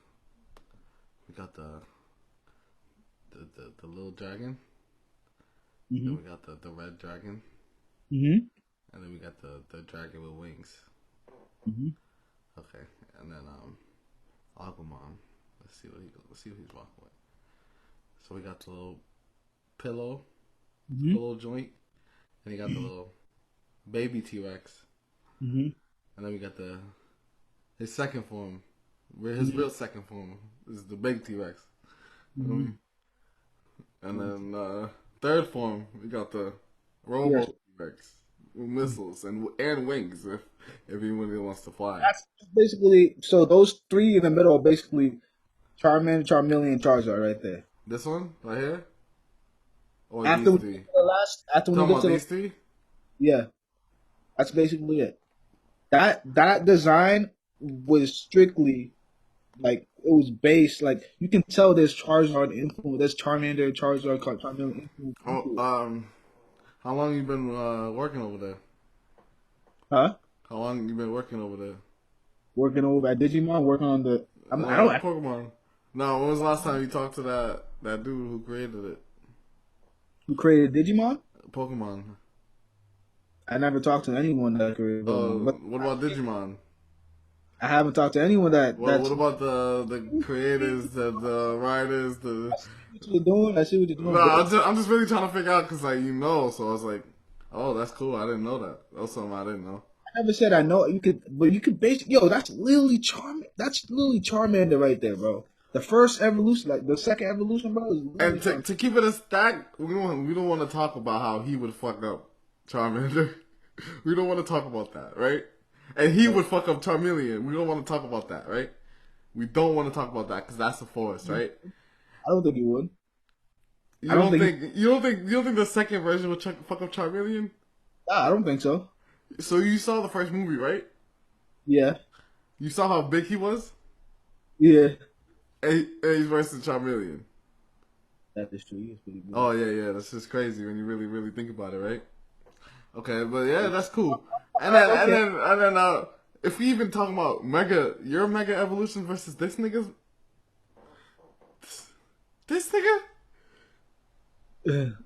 Speaker 1: little dragon. Then
Speaker 2: Mhm.
Speaker 1: we got the red dragon,
Speaker 2: Mhm.
Speaker 1: and then we got the dragon with wings.
Speaker 2: Mhm.
Speaker 1: Okay, and then Agumon. Let's see what he's rocking with. So we got the little pillow,
Speaker 2: Mhm.
Speaker 1: pillow joint, and he got the little baby T Rex,
Speaker 2: Mhm.
Speaker 1: and then we got his second form, his
Speaker 2: Mhm.
Speaker 1: real second form is the big T Rex.
Speaker 2: Mhm.
Speaker 1: And then third form we got the Robo
Speaker 2: Yes.
Speaker 1: T Rex with missiles and wings if he really wants to fly.
Speaker 2: That's basically so. Those three in the middle are basically Charmander, Charmeleon, Charizard, right there.
Speaker 1: This one right here, or
Speaker 2: After
Speaker 1: these
Speaker 2: when you
Speaker 1: three?
Speaker 2: get to the last, after when you
Speaker 1: Talking
Speaker 2: get
Speaker 1: about
Speaker 2: to the,
Speaker 1: these three?
Speaker 2: yeah, that's basically it. That design was strictly like it was based like you can tell there's Charizard influence, there's Charmander, Charizard, Charmeleon influence
Speaker 1: Oh,
Speaker 2: into it.
Speaker 1: how long you been working over there?
Speaker 2: Huh?
Speaker 1: How long you been working over there?
Speaker 2: Working over at Digimon, working on the. I don't.
Speaker 1: Pokemon. No, when was the last time you talked to that dude who created it?
Speaker 2: Who created Digimon?
Speaker 1: Pokemon.
Speaker 2: I never talked to anyone that created Pokemon, but
Speaker 1: What about Digimon?
Speaker 2: I haven't talked to anyone
Speaker 1: What
Speaker 2: that's.
Speaker 1: about the creators, the writers, the?
Speaker 2: I see what you're doing. I see what you're
Speaker 1: No,
Speaker 2: doing. But
Speaker 1: I'm just really trying to figure out because like so I was like, oh, that's cool. I didn't know that. That was something I didn't know.
Speaker 2: I never said I know you could, but you could base. Yo, that's literally That's literally Charmander right there, bro. The first evolution, like the second evolution, bro, is literally
Speaker 1: And
Speaker 2: Charmander.
Speaker 1: to keep it a stack, we don't want to talk about how he would fuck up Charmander. We don't want to talk about that, right? And he would fuck up Charmeleon. We don't want to talk about that, right? We don't want to talk about that because that's the forest, right?
Speaker 2: I don't think he would. I
Speaker 1: You
Speaker 2: don't
Speaker 1: don't
Speaker 2: think.
Speaker 1: think you don't think the second version would fuck up Charmeleon?
Speaker 2: Nah, I don't think so.
Speaker 1: So you saw the first movie, right?
Speaker 2: Yeah,
Speaker 1: You saw how big he was?
Speaker 2: yeah.
Speaker 1: He's versus Charmeleon.
Speaker 2: That is true. He's pretty big.
Speaker 1: Oh yeah, yeah. That's just crazy when you really, really think about it, right? Okay, but yeah, that's cool. And then, and
Speaker 2: Okay.
Speaker 1: then, and then, if we even talking about your mega evolution versus this nigga,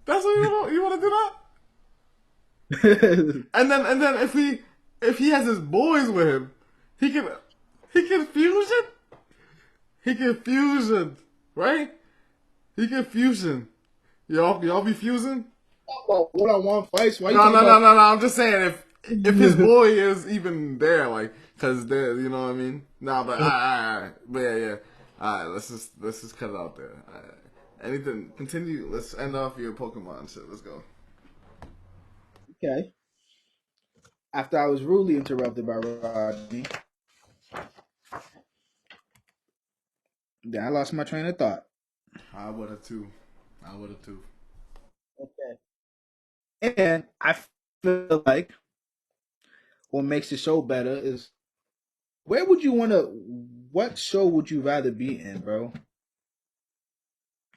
Speaker 1: that's what you want to do that? And then if he has his boys with him, he can he can fusion, he can fusion, right? He can fusion. Y'all be fusing?
Speaker 2: About one-on-one fights. Why you
Speaker 1: No,
Speaker 2: talking
Speaker 1: no, no,
Speaker 2: about?
Speaker 1: no, no. I'm just saying if his boy is even there, like, cause there, you know what I mean? Nah, but alright. But yeah, yeah. Alright, let's just cut it out there. All right. Anything? Continue. Let's end off your Pokemon shit. Let's go.
Speaker 2: Okay. After I was rudely interrupted by Rodney, then I lost my train of thought.
Speaker 1: I would have too. I would have too.
Speaker 2: Okay. And I feel like what makes the show better is where would you want to? What show would you rather be in, bro?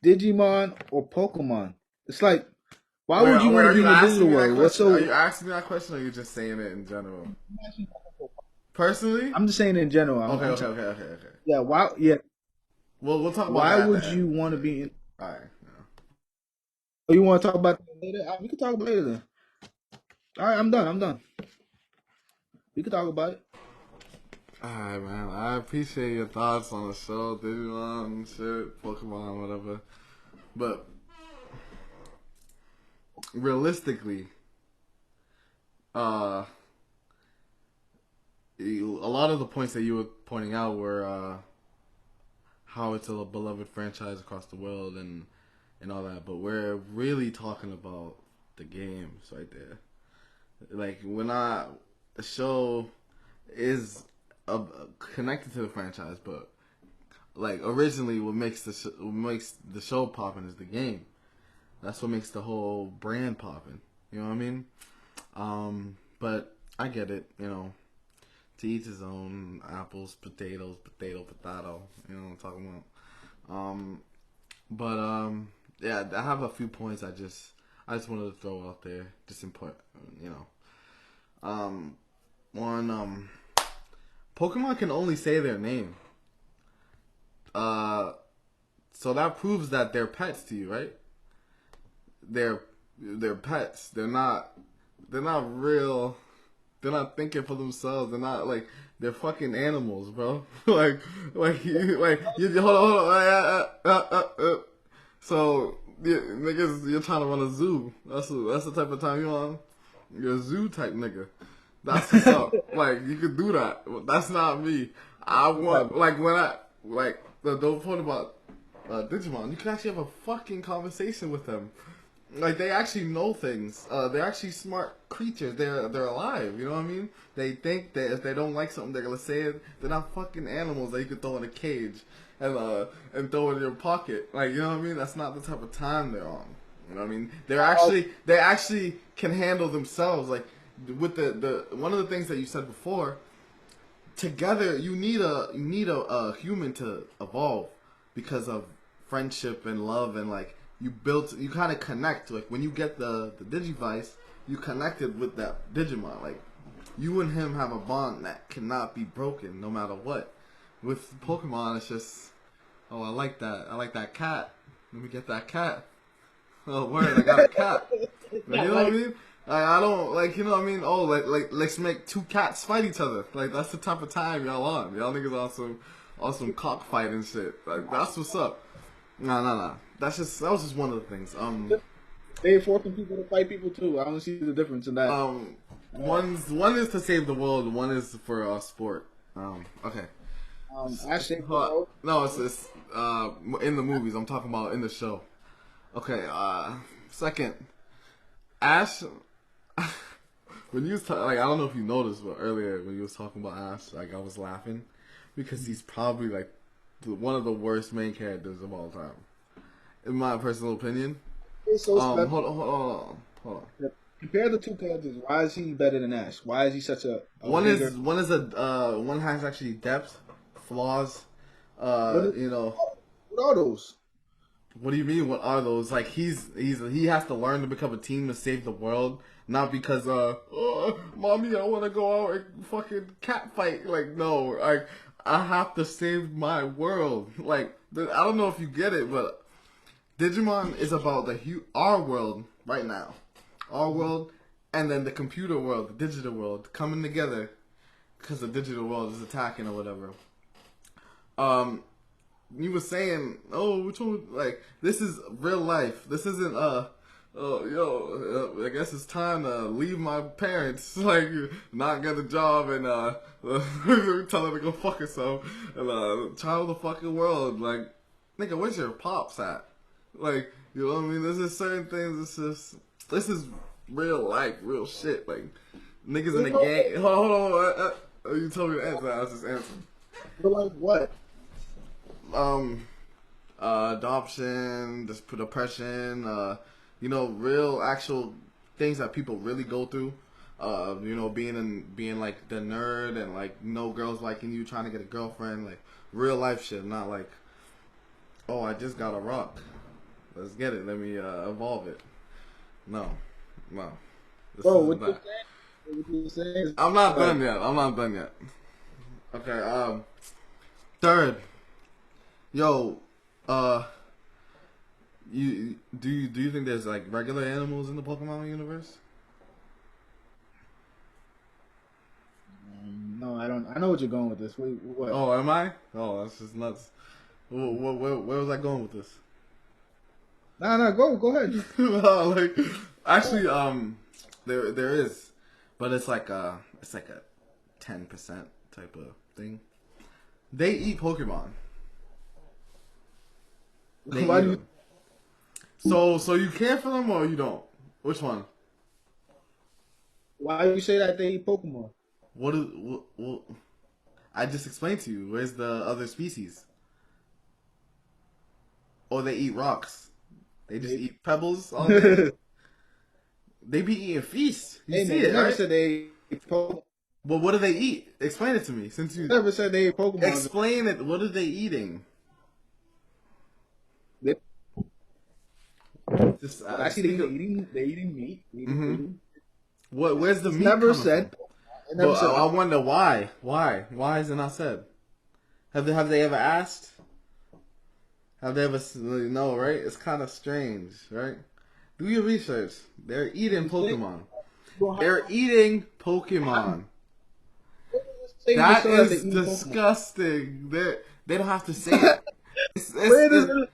Speaker 2: Digimon or Pokemon? It's like, why
Speaker 1: Wait,
Speaker 2: would you
Speaker 1: wait.
Speaker 2: want to
Speaker 1: Are
Speaker 2: be
Speaker 1: you
Speaker 2: in the
Speaker 1: asking
Speaker 2: digital
Speaker 1: me that
Speaker 2: world? What's
Speaker 1: question? Are
Speaker 2: so?
Speaker 1: you asking me that question, or are you just saying it in general? Personally?
Speaker 2: I'm just saying in general.
Speaker 1: Okay, okay, okay, okay, okay.
Speaker 2: Yeah. Why? Yeah.
Speaker 1: Well, we'll talk about
Speaker 2: Why
Speaker 1: that at
Speaker 2: would
Speaker 1: the
Speaker 2: you
Speaker 1: end.
Speaker 2: want to
Speaker 1: Yeah.
Speaker 2: be in?
Speaker 1: All right. Yeah.
Speaker 2: Oh, you want to talk about that later? We can talk about it later then. All right, I'm done. I'm done. We can talk about it.
Speaker 1: Alright, man. I appreciate your thoughts on the show, Digimon, shit, Pokemon, whatever. But realistically, uh, a lot of the points that you were pointing out were how it's a beloved franchise across the world and all that. But we're really talking about the games right there. Like when I the show is connected to the franchise, but like originally what makes the show popping is the game. That's what makes the whole brand popping. You know what I mean? But I get it. You know, to each his own. Apples, potatoes, potato. You know what I'm talking about. But yeah, I have a few points. I just wanted to throw out there, just important. You know, one Pokemon can only say their name. Uh, so that proves that they're pets to you, right? They're they're pets. They're not real. They're not thinking for themselves. They're not like they're fucking animals, bro. Hold on, hold on. So niggas, you're trying to run a zoo. That's the type of time you're on. You're a zoo type nigga. That's what's up. Like you could do that. That's not me. I want like when I like the dope part about Digimon. You can actually have a fucking conversation with them. Like they actually know things. They're actually smart creatures. They're alive. You know what I mean? They think that if they don't like something, they're gonna say it. They're not fucking animals that you could throw in a cage and throw in your pocket. Like you know what I mean? That's not the type of time they're on. You know what I mean? They actually can handle themselves. Like with the one of the things that you said before. Together, you need a human to evolve because of friendship and love and like you kind of connect like when you get the Digivice you connected with that Digimon like you and him have a bond that cannot be broken no matter what. With Pokemon it's just I like that cat, let me get that cat. Oh word, I got a cat. Like, you
Speaker 2: Not
Speaker 1: know what I
Speaker 2: like
Speaker 1: mean? Like, I don't like you know what I mean. Oh, like let's make two cats fight each other. Like that's the type of time y'all on. Y'all niggas on some cockfighting shit. Like that's what's up. Nah. That was just one of the things.
Speaker 2: they forcing people to fight people too. I don't see the difference in that.
Speaker 1: One is to save the world. One is for sport. Okay.
Speaker 2: I say the world.
Speaker 1: No, it's in the movies. I'm talking about in the show. Okay. Second, Ash. When you was like, I don't know if you noticed, but earlier when you was talking about Ash, like I was laughing because he's probably like one of the worst main characters of all time, in my personal opinion.
Speaker 2: It's so special.
Speaker 1: Hold on.
Speaker 2: Compare the two characters. Why is he better than Ash? Why is he such a
Speaker 1: One
Speaker 2: bigger?
Speaker 1: is one has actually depth, flaws.
Speaker 2: What,
Speaker 1: You know,
Speaker 2: what are those?
Speaker 1: what do you mean? What are those? Like he has to learn to become a team to save the world, not because oh, mommy, I want to go out and fucking cat fight. Like no, like I have to save my world. Like I don't know if you get it, but Digimon is about our world right now, our world, and then the computer world, the digital world coming together because the digital world is attacking or whatever. Um, you were saying, oh, which one? Like this is real life. This isn't I guess it's time to leave my parents, like not get a job and tell her to go fuck herself and travel the fucking world. Like, nigga, where's your pops at? Like, you know what I mean? There's just certain things. This is real life, real shit. Like, niggas in the gang. Hold on. You told me to answer. I was just answering.
Speaker 2: But like what?
Speaker 1: Um, adoption, depression, real actual things that people really go through. Being like the nerd and like no girls liking you, trying to get a girlfriend, like real life shit, not like, oh, I just got a rock. Let's get it. Let me evolve it. No. This
Speaker 2: Bro,
Speaker 1: is
Speaker 2: what you
Speaker 1: not.
Speaker 2: saying? What you saying is
Speaker 1: I'm not done yet. I'm not done yet. Okay. Third, yo, uh, do you think there's like regular animals in the Pokemon universe?
Speaker 2: no, I don't. I know what you're going with this. What?
Speaker 1: Oh, am I? Oh, that's just nuts. Where was I going with this?
Speaker 2: Nah, go ahead.
Speaker 1: Like, actually, there is, but it's like a 10% type of thing. They eat Pokemon. They
Speaker 2: Why
Speaker 1: eat
Speaker 2: do you?
Speaker 1: them. So you care for them or you don't? Which one?
Speaker 2: Why do you say that they eat Pokemon?
Speaker 1: What I just explained to you. Where's the other species? Or they eat rocks. They just
Speaker 2: They,
Speaker 1: eat pebbles all day. They be eating feast. You
Speaker 2: hey
Speaker 1: see
Speaker 2: man, they
Speaker 1: it,
Speaker 2: never
Speaker 1: right?
Speaker 2: said they ate Pokemon.
Speaker 1: But what do they eat? Explain it to me. Since you
Speaker 2: They never said they ate Pokemon.
Speaker 1: explain it, what are they eating?
Speaker 2: They,
Speaker 1: Just
Speaker 2: actually,
Speaker 1: speak
Speaker 2: they
Speaker 1: up.
Speaker 2: eating. They eating meat. They eating. They
Speaker 1: Mm-hmm.
Speaker 2: eating.
Speaker 1: Where's the
Speaker 2: It's
Speaker 1: meat
Speaker 2: never
Speaker 1: coming from?
Speaker 2: said. It never
Speaker 1: But
Speaker 2: said.
Speaker 1: I wonder why. Why is it not said? Have they ever asked? Have they ever no? Right? It's kind of strange, right? Do your research. They're eating
Speaker 2: You think
Speaker 1: Pokemon.
Speaker 2: you don't have
Speaker 1: They're eating
Speaker 2: how,
Speaker 1: Pokemon.
Speaker 2: where does it say in the
Speaker 1: That
Speaker 2: show that they
Speaker 1: is
Speaker 2: eat Pokemon?
Speaker 1: disgusting. They don't have to say it.
Speaker 2: Where does it?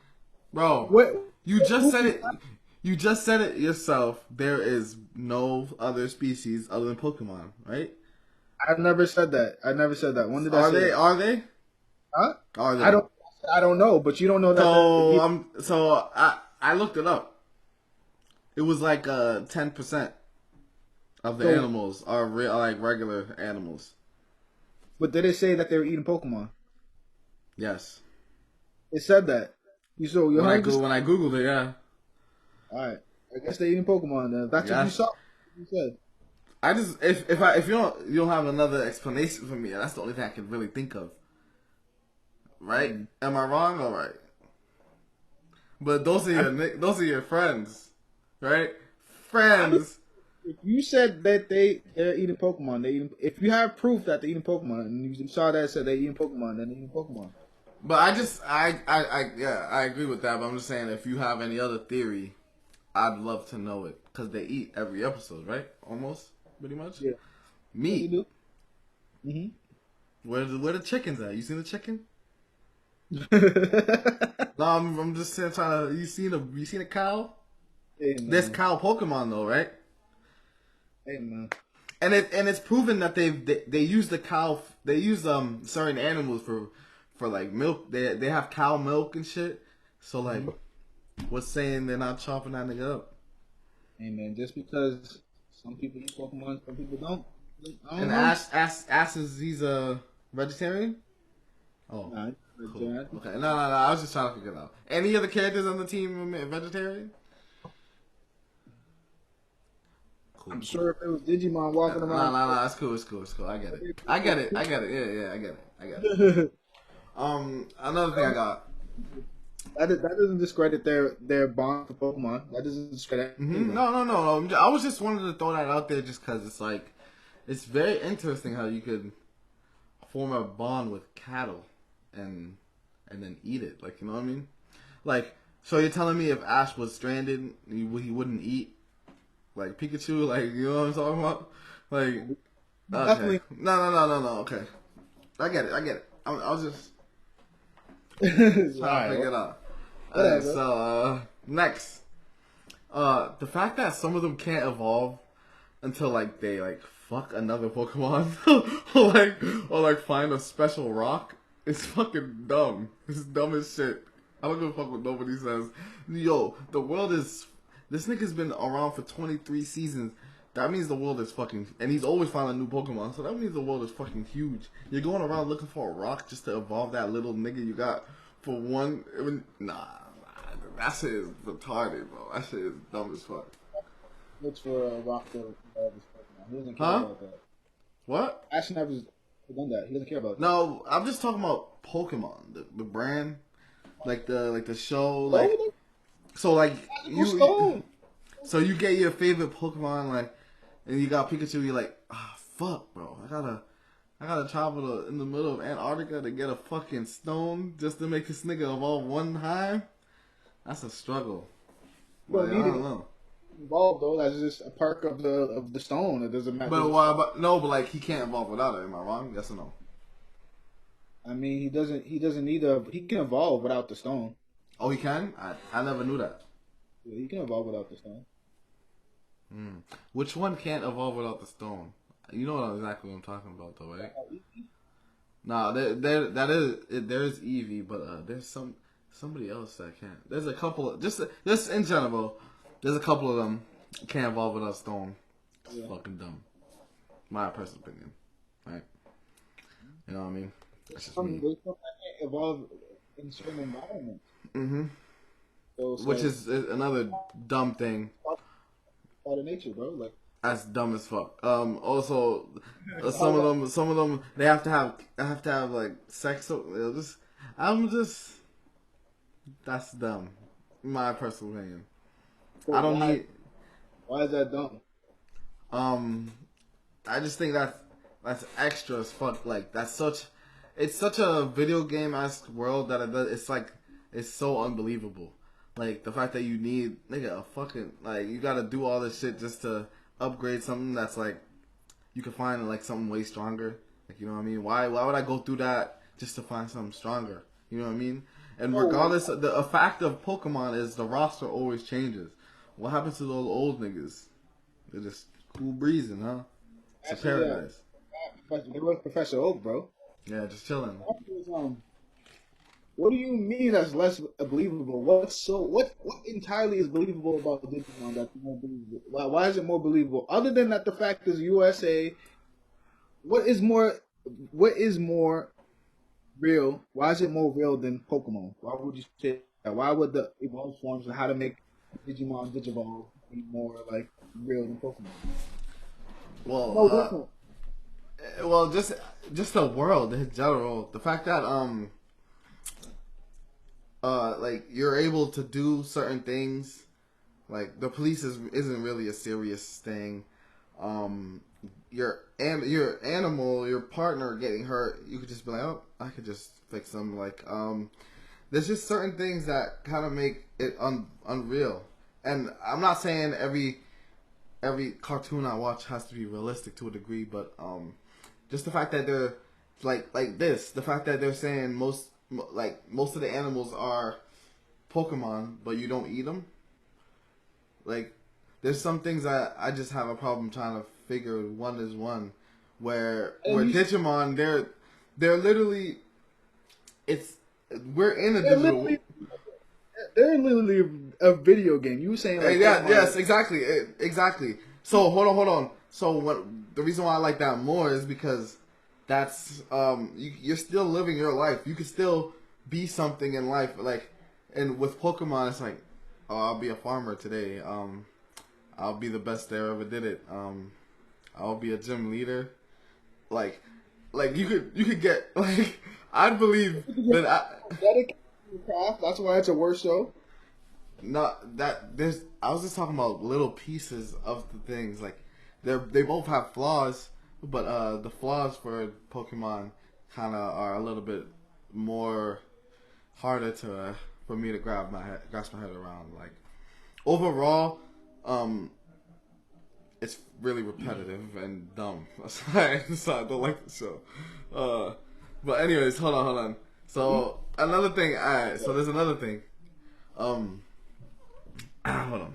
Speaker 1: Bro,
Speaker 2: Where?
Speaker 1: you just said
Speaker 2: Pokemon?
Speaker 1: it. You just said it yourself. There is no other species other than Pokemon, right?
Speaker 2: I never said that. I never said that. When did I
Speaker 1: Are
Speaker 2: say
Speaker 1: they?
Speaker 2: that?
Speaker 1: Are they?
Speaker 2: Huh?
Speaker 1: Are
Speaker 2: I
Speaker 1: they?
Speaker 2: don't. I don't know, but you don't know that they're
Speaker 1: So
Speaker 2: eating.
Speaker 1: I looked it up. It was like 10% of the
Speaker 2: So,
Speaker 1: animals are like regular animals.
Speaker 2: but did it say that they were eating Pokemon?
Speaker 1: Yes.
Speaker 2: It said that. You so you're 100%.
Speaker 1: When I googled it, yeah.
Speaker 2: All right. I guess they're eating Pokemon then. If that's what you
Speaker 1: Yes.
Speaker 2: saw. You said.
Speaker 1: I just if you don't have another explanation for me, that's the only thing I can really think of. Right?
Speaker 2: Mm.
Speaker 1: Am I wrong? All right. But those are your friends, right?
Speaker 2: I mean,
Speaker 1: Friends.
Speaker 2: if you said that they're eating Pokemon, they eating. If you have proof that they're eating Pokemon, and you saw that it said they're eating Pokemon, then they're eating Pokemon.
Speaker 1: But I agree with that. But I'm just saying, if you have any other theory, I'd love to know it because they eat every episode, right? Almost, pretty much.
Speaker 2: Yeah. Yeah, you
Speaker 1: Meat.
Speaker 2: do. Mm-hmm.
Speaker 1: Where the chickens at? You seen the chicken?
Speaker 2: Hey
Speaker 1: No, I'm just saying, trying to. You seen a cow? There's
Speaker 2: man.
Speaker 1: cow Pokemon though, right?
Speaker 2: Hey man.
Speaker 1: And it's proven that they use the cow. They use certain animals for like milk. They have cow milk and shit. So like,
Speaker 2: Mm-hmm.
Speaker 1: what's saying they're not chopping that nigga up?
Speaker 2: Hey man. Just because some people eat Pokemon, some people don't. I don't
Speaker 1: And
Speaker 2: know.
Speaker 1: Ash is he's a vegetarian. Oh,
Speaker 2: Nah,
Speaker 1: cool.
Speaker 2: I think
Speaker 1: Okay, no. I was just trying to figure it out. Any other characters on the team vegetarian? Cool.
Speaker 2: I'm sure if it was Digimon walking
Speaker 1: Nah,
Speaker 2: around.
Speaker 1: nah, nah. It's cool. It's cool. It's cool. I get it. I get it. I get it. Yeah, yeah. I get it. I get it. Another thing I got.
Speaker 2: That doesn't discredit their bond for Pokemon. That doesn't discredit anything.
Speaker 1: No, no, no, no. I was just wanted to throw that out there just because it's like, it's very interesting how you could form a bond with cattle and then eat it. Like, you know what I mean? Like, so you're telling me if Ash was stranded, he wouldn't eat like Pikachu? Like, you know what I'm talking about? Like, okay.
Speaker 2: Definitely.
Speaker 1: No, no, no, no, no. Okay, I get it. I get it. I was just trying to figure it out. Alright,
Speaker 2: Whatever.
Speaker 1: so next, the fact that some of them can't evolve until like they like fuck another Pokemon or like find a special rock is fucking dumb. It's dumb as shit. I don't give a fuck what nobody says. Yo, the world is this nigga's been around for 23 seasons. That means the world is fucking, and he's always finding new Pokemon. So that means the world is fucking huge. You're going around looking for a rock just to evolve that little nigga you got for one. Nah, that shit is retarded, bro. That shit is dumb as fuck.
Speaker 2: Looks for a rock to evolve his Pokemon. He doesn't care
Speaker 1: Huh?
Speaker 2: about that.
Speaker 1: What?
Speaker 2: Ash never's done that. He doesn't care about that.
Speaker 1: No, I'm just talking about Pokemon, the brand, like the show,
Speaker 2: Oh,
Speaker 1: like so like
Speaker 2: magical stone.
Speaker 1: so you get your favorite Pokemon like, and you got Pikachu. You're like, ah, fuck, bro, I gotta travel in the middle of Antarctica to get a fucking stone just to make this nigga evolve one time. That's a struggle.
Speaker 2: You
Speaker 1: Like,
Speaker 2: don't
Speaker 1: I
Speaker 2: need
Speaker 1: don't
Speaker 2: to
Speaker 1: know.
Speaker 2: evolve though. That's just a perk of the stone. It doesn't matter.
Speaker 1: But why? But no, but like he can't evolve without it. Am I wrong? Yes or no?
Speaker 2: I mean, he doesn't need a. He can evolve without the stone.
Speaker 1: Oh, he can. I never knew that.
Speaker 2: Yeah, he can evolve without the stone.
Speaker 1: Which one can't evolve without the stone? You know exactly what I'm talking about, though, right? Nah, there is Eevee, but there's somebody else that can't. There's a couple of just in general. There's a couple of them can't evolve without stone. It's fucking dumb. My personal opinion, right? You know what I mean? That's just me.
Speaker 2: There's some that can't evolve in certain environments.
Speaker 1: Mm-hmm.
Speaker 2: So it's
Speaker 1: Which
Speaker 2: like,
Speaker 1: is another dumb thing.
Speaker 2: part of nature, bro. Like
Speaker 1: That's dumb as fuck. Also, some of them, they have to have like sex. So that's dumb. My personal opinion.
Speaker 2: so
Speaker 1: I don't need.
Speaker 2: why is that dumb?
Speaker 1: I just think that's extra as fuck. Like it's such a video game-esque world that it's so unbelievable. Like the fact that you need nigga a fucking like you gotta do all this shit just to upgrade something that's like you can find like something way stronger. Like you know what I mean? Why would I go through that just to find something stronger? You know what I mean? And regardless, a fact of Pokemon is the roster always changes. What happens to those old niggas? They're just cool breezing, huh? It's a paradise.
Speaker 2: They was Professor Oak, bro.
Speaker 1: Yeah, just chilling.
Speaker 2: What do you mean that's less believable? What entirely is believable about the Digimon that's more believable? Why is it more believable? Other than that, the fact is USA. What is more real? Why is it more real than Pokemon? Why would you say that? Why would the evolved forms and how to make Digimon Digivolve be more like real than Pokemon?
Speaker 1: Well,
Speaker 2: No different.
Speaker 1: well, just the world in general. The fact that like you're able to do certain things, like the police isn't really a serious thing. Your animal, your partner getting hurt, you could just be like, oh, I could just fix them. Like, there's just certain things that kind of make it unreal. And I'm not saying every cartoon I watch has to be realistic to a degree, but just the fact that they're like this, the fact that they're saying most of the animals are Pokemon, but you don't eat them. Like, there's some things that I just have a problem trying to figure one is one. Where Digimon, they're literally, we're in a digital.
Speaker 2: They're literally a video game. You were saying like
Speaker 1: Yeah, yes, exactly, exactly. So hold on. So the reason why I like that more is because that's you're still living your life. You can still be something in life, like, and with Pokemon, it's like, oh, I'll be a farmer today. I'll be the best there ever did it. I'll be a gym leader. Like, you could get like I believe that
Speaker 2: Dedicated to your craft. That's why it's a worse show.
Speaker 1: not that there's. I was just talking about little pieces of the things. Like, they both have flaws, but the flaws for Pokemon kind of are a little bit more harder to for me to grasp my head around. Like overall, it's really repetitive and dumb. So I don't like the show. But anyways, hold on. So another thing. Alright, so there's another thing. Um, hold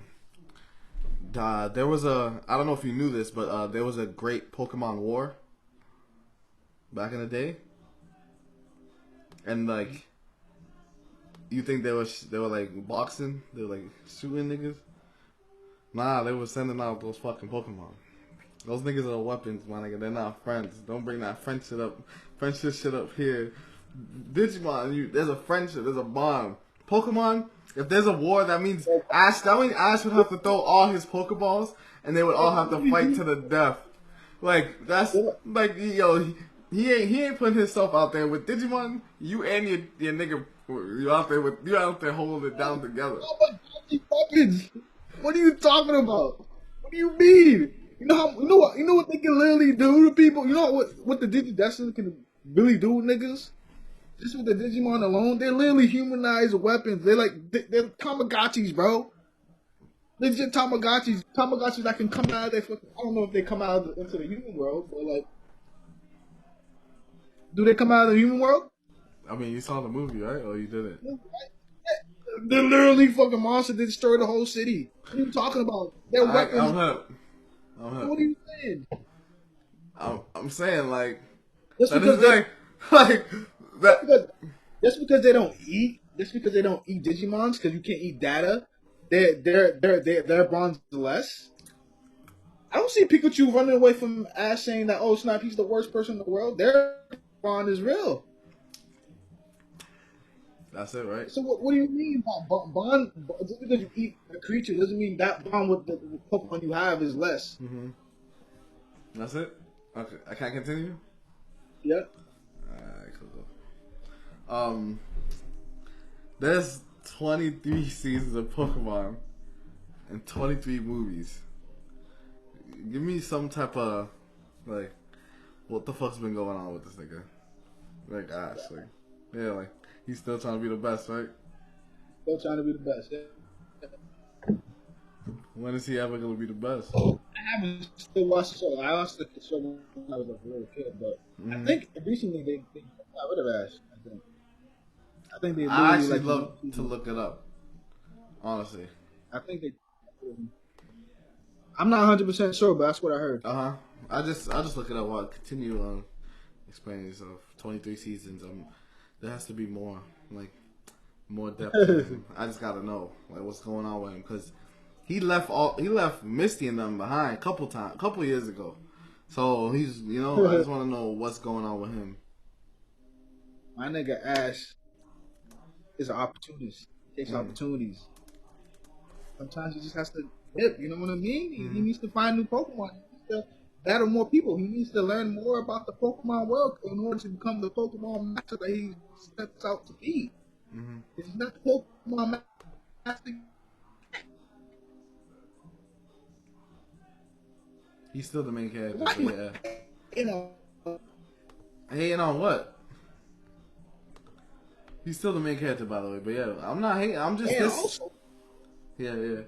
Speaker 1: on. There was a. I don't know if you knew this, but there was a great Pokemon War back in the day, and like, you think they were like boxing? They were like shooting niggas? Nah, they were sending out those fucking Pokemon. Those niggas are weapons, my nigga. They're not friends. Don't bring that friendship shit up here. Digimon, there's a friendship, there's a bond. Pokemon, if there's a war, that means Ash would have to throw all his Pokeballs, and they would all have to fight to the death. Like that's like yo, he ain't putting himself out there with Digimon. You and your nigga, you out there holding it down together.
Speaker 2: What are you talking about? What do you mean? You know what they can literally do to people? You know what the Digidestined can really do with niggas? Just with the Digimon alone, they're literally humanized weapons. They're Tamagotchis, bro. Legit Tamagotchis. Tamagotchis that can come out of their fucking, I don't know if they come out into the human world, but like, do they come out of the human world?
Speaker 1: I mean, you saw the movie, right? Or you didn't?
Speaker 2: They're literally fucking monsters. They destroy the whole city. What are you talking about? They're weapons.
Speaker 1: I'm hip.
Speaker 2: What are you saying?
Speaker 1: I'm saying like
Speaker 2: Just
Speaker 1: that
Speaker 2: because
Speaker 1: is like that.
Speaker 2: Just because they don't eat Digimons, because you can't eat data, their bond's less. I don't see Pikachu running away from Ash saying that, oh snap, he's the worst person in the world. Their bond is real.
Speaker 1: That's it, right?
Speaker 2: So what do you mean by bond? Just because you eat a creature doesn't mean that bond with the Pokemon you have is less.
Speaker 1: Mm-hmm. That's it? Okay, I can't continue?
Speaker 2: Yeah.
Speaker 1: Alright, cool. There's 23 seasons of Pokemon and 23 movies. Give me some type of, like, what the fuck's been going on with this nigga? Like, Ash, like, yeah, like, he's still trying to be the best, right?
Speaker 2: Still trying to be the best, yeah.
Speaker 1: When is he ever gonna be the best?
Speaker 2: I haven't still watched the show. I watched the show when I was a little kid, but I think recently they got rid of Ash. I think they.
Speaker 1: I actually love to look it up. Honestly,
Speaker 2: I think they. I'm not 100% sure, but that's what I heard.
Speaker 1: I'll just look it up while I continue explaining yourself. 23 seasons. There has to be more depth to him. I just gotta know like what's going on with him because he left Misty and them behind a couple years ago. So he's I just want to know what's going on with him.
Speaker 2: My nigga Ash is an opportunist. He takes opportunities. Sometimes he just has to dip. You know what I mean? He needs to find new Pokemon. He needs to battle more people. He needs to learn more about the Pokemon world in order to become the Pokemon master that he steps out to be. If he's not the Pokemon master,
Speaker 1: He's still the main character. But yeah.
Speaker 2: You know.
Speaker 1: Hating on what? He's still the main character, by the way. But yeah, I'm not hating. I'm just this.
Speaker 2: Also,
Speaker 1: Yeah.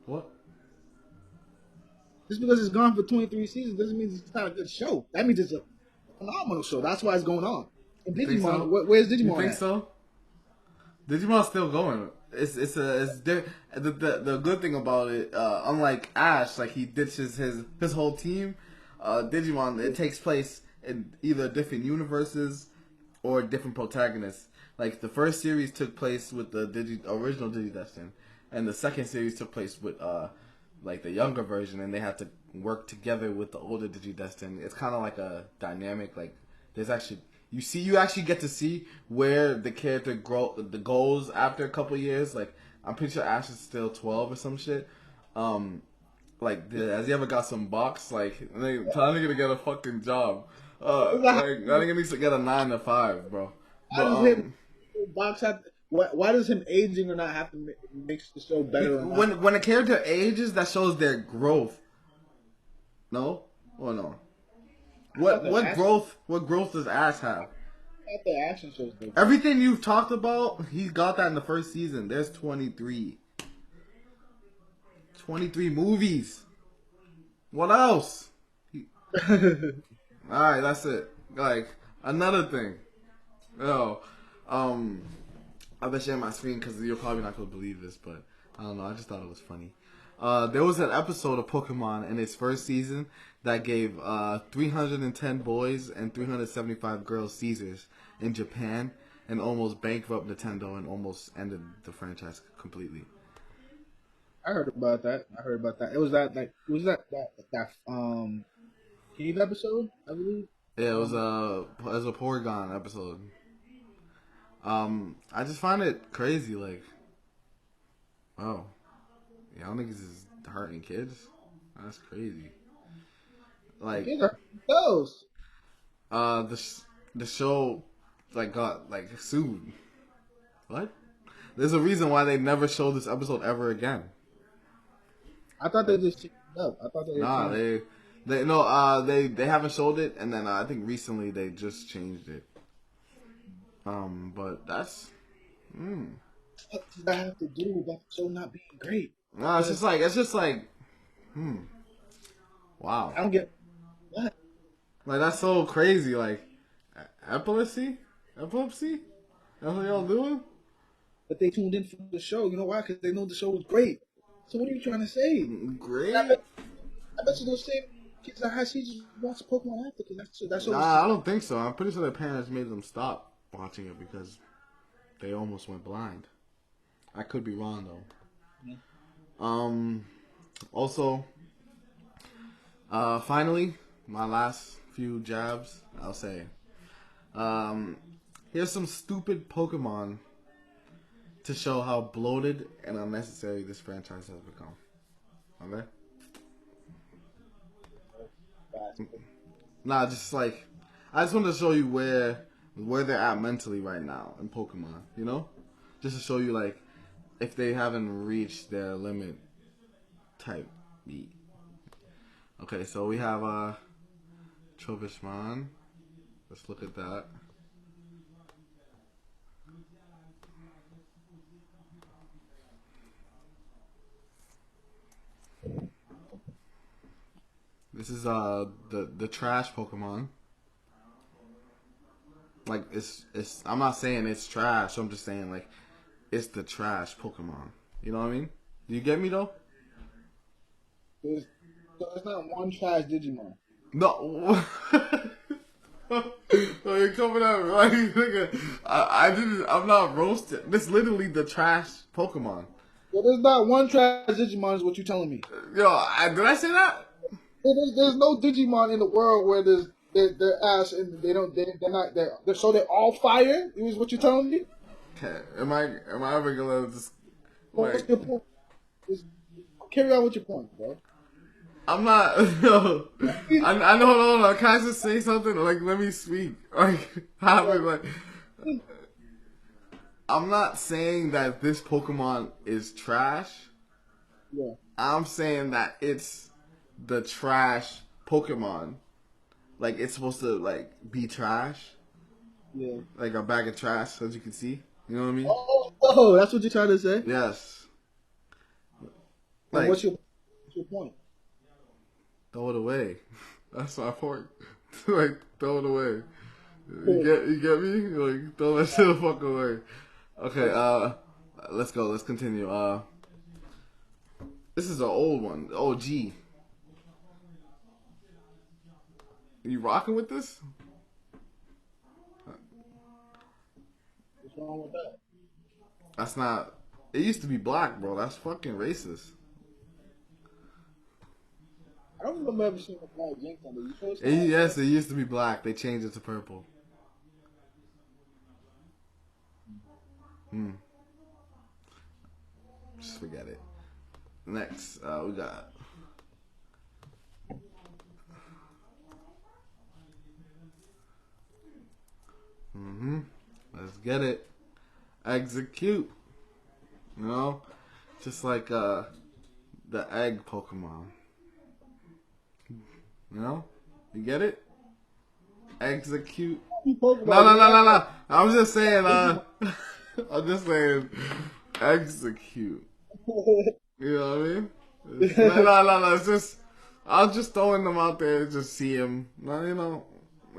Speaker 1: What?
Speaker 2: just because it's gone for 23 seasons doesn't mean it's not a good show. That means it's a phenomenal show. That's why it's going on. And Digimon,
Speaker 1: So?
Speaker 2: where's Digimon?
Speaker 1: You think
Speaker 2: at?
Speaker 1: so? Digimon's still going. The good thing about it, unlike Ash, like he ditches his whole team. Digimon, it takes place in either different universes or different protagonists. Like the first series took place with the original Digidestined, and the second series took place with like the younger version, and they had to work together with the older Digidestined. It's kind of like a dynamic. Like there's actually you actually get to see where the character goes after a couple years. Like I'm pretty sure Ash is still 12 or some shit. Like, has he ever got some box? Like, tell that nigga to get a fucking job. Like, that nigga needs to get a 9 to 5, bro.
Speaker 2: Why
Speaker 1: But
Speaker 2: does him box have? Why does him aging or not have to make the show better or not?
Speaker 1: when a character ages, that shows their growth. No, or no? What growth does Ash have?
Speaker 2: I thought the action shows though.
Speaker 1: Everything you've talked about, he got that in the first season. There's 23. 23 movies. What else? Alright, that's it. Like, another thing. Yo, I've been sharing my screen because you're probably not going to believe this, but I don't know. I just thought it was funny. There was an episode of Pokemon in its first season that gave 310 boys and 375 girls seizures in Japan and almost bankrupt Nintendo and almost ended the franchise completely.
Speaker 2: I heard about that. It was that cave episode, I believe.
Speaker 1: Yeah, it was a Porygon episode. I just find it crazy, like, oh, y'all niggas is hurting kids. That's crazy. Like,
Speaker 2: Kids are those.
Speaker 1: The show like got like sued. What? There's a reason why they never show this episode ever again.
Speaker 2: I thought they just changed it up. I thought
Speaker 1: Nah, they haven't showed it, and then I think recently they just changed it. But that's.
Speaker 2: What does that have to do about the show not being great?
Speaker 1: Nah, it's just like. Wow.
Speaker 2: I don't get what.
Speaker 1: Like, that's so crazy. Like, epilepsy? That's what y'all doing?
Speaker 2: But they tuned in for the show. You know why? Because they know the show was great. So what are you trying to say?
Speaker 1: Great.
Speaker 2: I bet you those same kids that had seizures watch Pokemon after because that's
Speaker 1: Nah, I don't think so. I'm pretty sure their parents made them stop watching it because they almost went blind. I could be wrong though. Yeah. Also, finally, my last few jabs, I'll say. Here's some stupid Pokemon to show how bloated and unnecessary this franchise has become. Okay? Nah, just like, I just wanted to show you where they're at mentally right now in Pokemon, you know? Just to show you, like, if they haven't reached their limit type beat. Okay, so we have Trubishman. Let's look at that. This is the trash Pokemon. Like, it's I'm not saying it's trash. I'm just saying, like, it's the trash Pokemon. You know what I mean? Do you get me though?
Speaker 2: There's not one trash Digimon.
Speaker 1: No. Oh, you're coming at me, right? Nigga, I'm not roasted. This is literally the trash Pokemon.
Speaker 2: Well, there's not one trash Digimon is what you're telling me.
Speaker 1: Yo, did I say that?
Speaker 2: There's no Digimon in the world where they're ash and they're not so they're all fire. Is what you're telling me?
Speaker 1: Okay, am I ever gonna just
Speaker 2: What's your point? Just carry on with your point, bro.
Speaker 1: I'm not. No, I know. Hold on. Can I just say something? Like, let me speak. Like, I'm not saying that this Pokemon is trash.
Speaker 2: Yeah.
Speaker 1: I'm saying that it's the trash Pokemon. Like, it's supposed to like be trash.
Speaker 2: Yeah.
Speaker 1: Like a bag of trash, as you can see. You know what I mean?
Speaker 2: Oh, that's what you're trying to say?
Speaker 1: Yes.
Speaker 2: Like, what's your point?
Speaker 1: Throw it away. That's my point. Like, throw it away. You get me? Like, throw that shit the fuck away. Okay, let's go. Let's continue. This is an old one. OG. You rocking with this?
Speaker 2: What's wrong with that?
Speaker 1: That's not. It used to be black, bro. That's fucking racist.
Speaker 2: I don't remember ever seeing a black Jinx on there.
Speaker 1: Yes, it used to be black. They changed it to purple. Just forget it. Next, we got. Let's get it. Execute. You know, just like the egg Pokemon. You know, you get it. Execute. No. I'm just saying. I'm just saying. Execute. You know what I mean? No. It's just. I'm just throwing them out there. Just see them. No,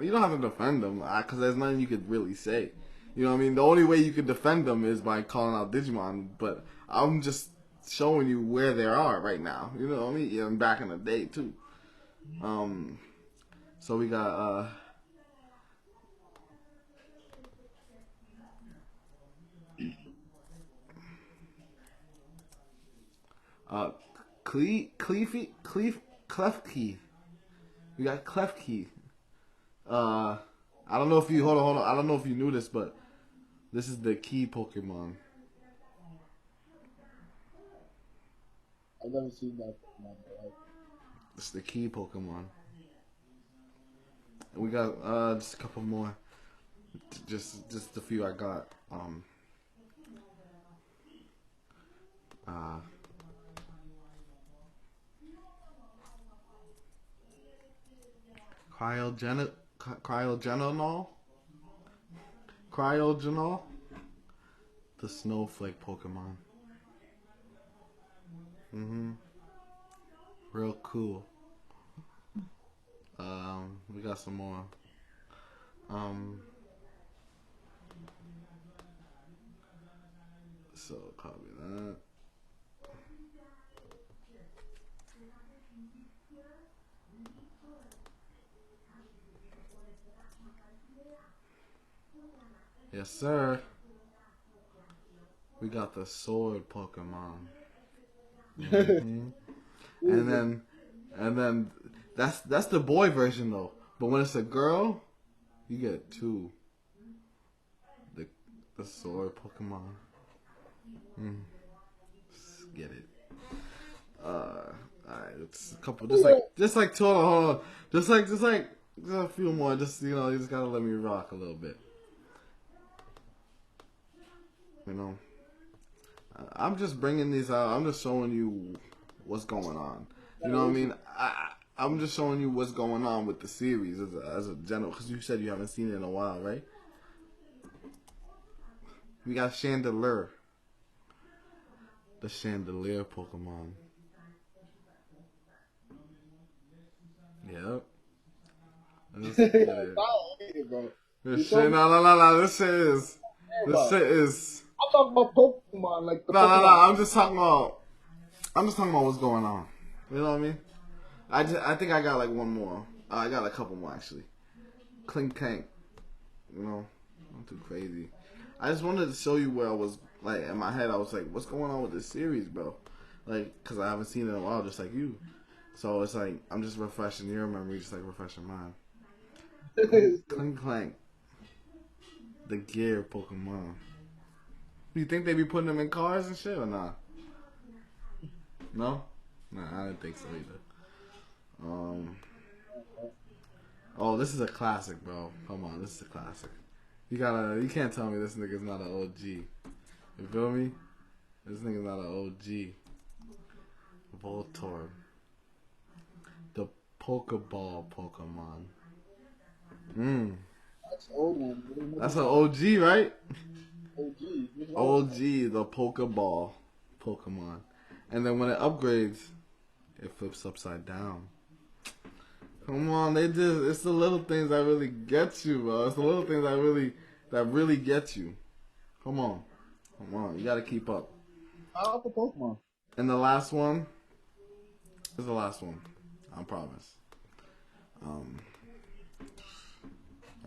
Speaker 1: you don't have to defend them because there's nothing you could really say. You know what I mean? The only way you could defend them is by calling out Digimon. But I'm just showing you where they are right now. You know what I mean? Yeah, and back in the day too. So we got Klefki. We got Klefki. I don't know if you hold on. I don't know if you knew this, but this is the key Pokemon.
Speaker 2: I've never seen that.
Speaker 1: It's the key Pokemon. And we got just a couple more. Just a few I got. Cryogenol. Cryogenol. The snowflake Pokemon. Real cool. We got some more. So copy that. Yes, sir. We got the sword Pokemon. And then that's the boy version though. But when it's a girl, you get two. The sword Pokemon. Let's get it. Alright, it's a couple just like hold on. Just a few more. Just you just gotta let me rock a little bit. I'm just bringing these out. I'm just showing you what's going on. You know what I mean? I'm just showing you what's going on with the series as a general. Because you said you haven't seen it in a while, right? We got Chandelier. The Chandelier Pokemon. Yep. This shit, no. This shit is.
Speaker 2: I'm talking about Pokemon, like the
Speaker 1: No.
Speaker 2: Pokemon.
Speaker 1: I'm just talking about what's going on. You know what I mean? I think I got like one more. I got a couple more actually. Clink Tank. Not too crazy. I just wanted to show you where I was like in my head. I was like, what's going on with this series, bro? Like, cause I haven't seen it in a while, just like you. So it's like I'm just refreshing your memory, just like refreshing mine. Clink Clank. The gear Pokemon. You think they be putting them in cars and shit or not? No? Nah, I didn't think so either. Oh, this is a classic, bro. Come on, this is a classic. You can't tell me this nigga's not an OG. You feel me? This nigga's not an OG. Voltorb. The Pokeball Pokemon.
Speaker 2: That's an old one.
Speaker 1: That's an OG, right?
Speaker 2: OG.
Speaker 1: OG, the Pokeball Pokemon. And then when it upgrades, it flips upside down. Come on, it's the little things that really get you, bro. It's the little things that really get you. Come on. You gotta keep up.
Speaker 2: I love the Pokemon.
Speaker 1: And the last one is the last one. I promise. I don't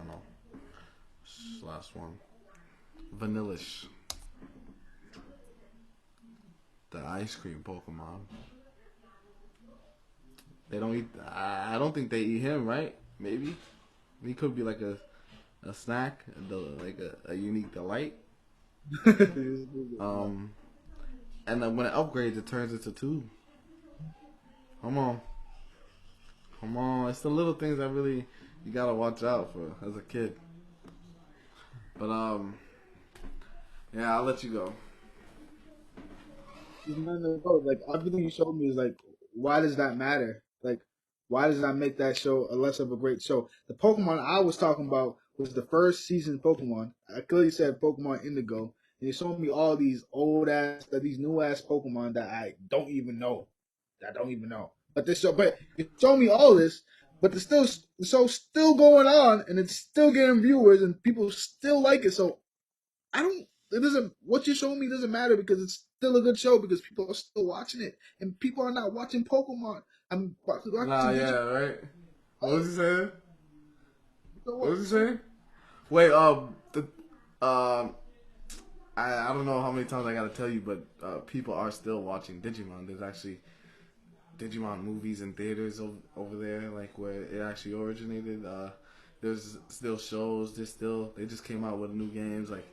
Speaker 1: know. Last one. Vanillish. The ice cream Pokemon. They don't eat. I don't think they eat him, right? Maybe. He could be like a snack, like a unique delight. and then when it upgrades, it turns into two. Come on, come on. It's the little things that really you gotta watch out for as a kid. But yeah, I'll let you go.
Speaker 2: Like everything you showed me is like, why does that matter? Like, why does that make that show a less of a great show? The Pokemon I was talking about was the first season Pokemon. I clearly said Pokemon Indigo, and you showed me all these these new ass Pokemon that I don't even know. I don't even know. But this show, but you showed me all this, but the show's still going on, and it's still getting viewers, and people still like it. So I don't. It doesn't. What you're showing me doesn't matter because it's still a good show because people are still watching it, and people are not watching Pokemon. I'm
Speaker 1: Nah,
Speaker 2: watching
Speaker 1: yeah,
Speaker 2: Digimon.
Speaker 1: right. What was he saying?
Speaker 2: So
Speaker 1: What
Speaker 2: what?
Speaker 1: was he saying? Wait, um, I don't know how many times I gotta tell you, but people are still watching Digimon. There's actually Digimon movies in theaters over there, like where it actually originated. There's still shows. They just came out with new games. Like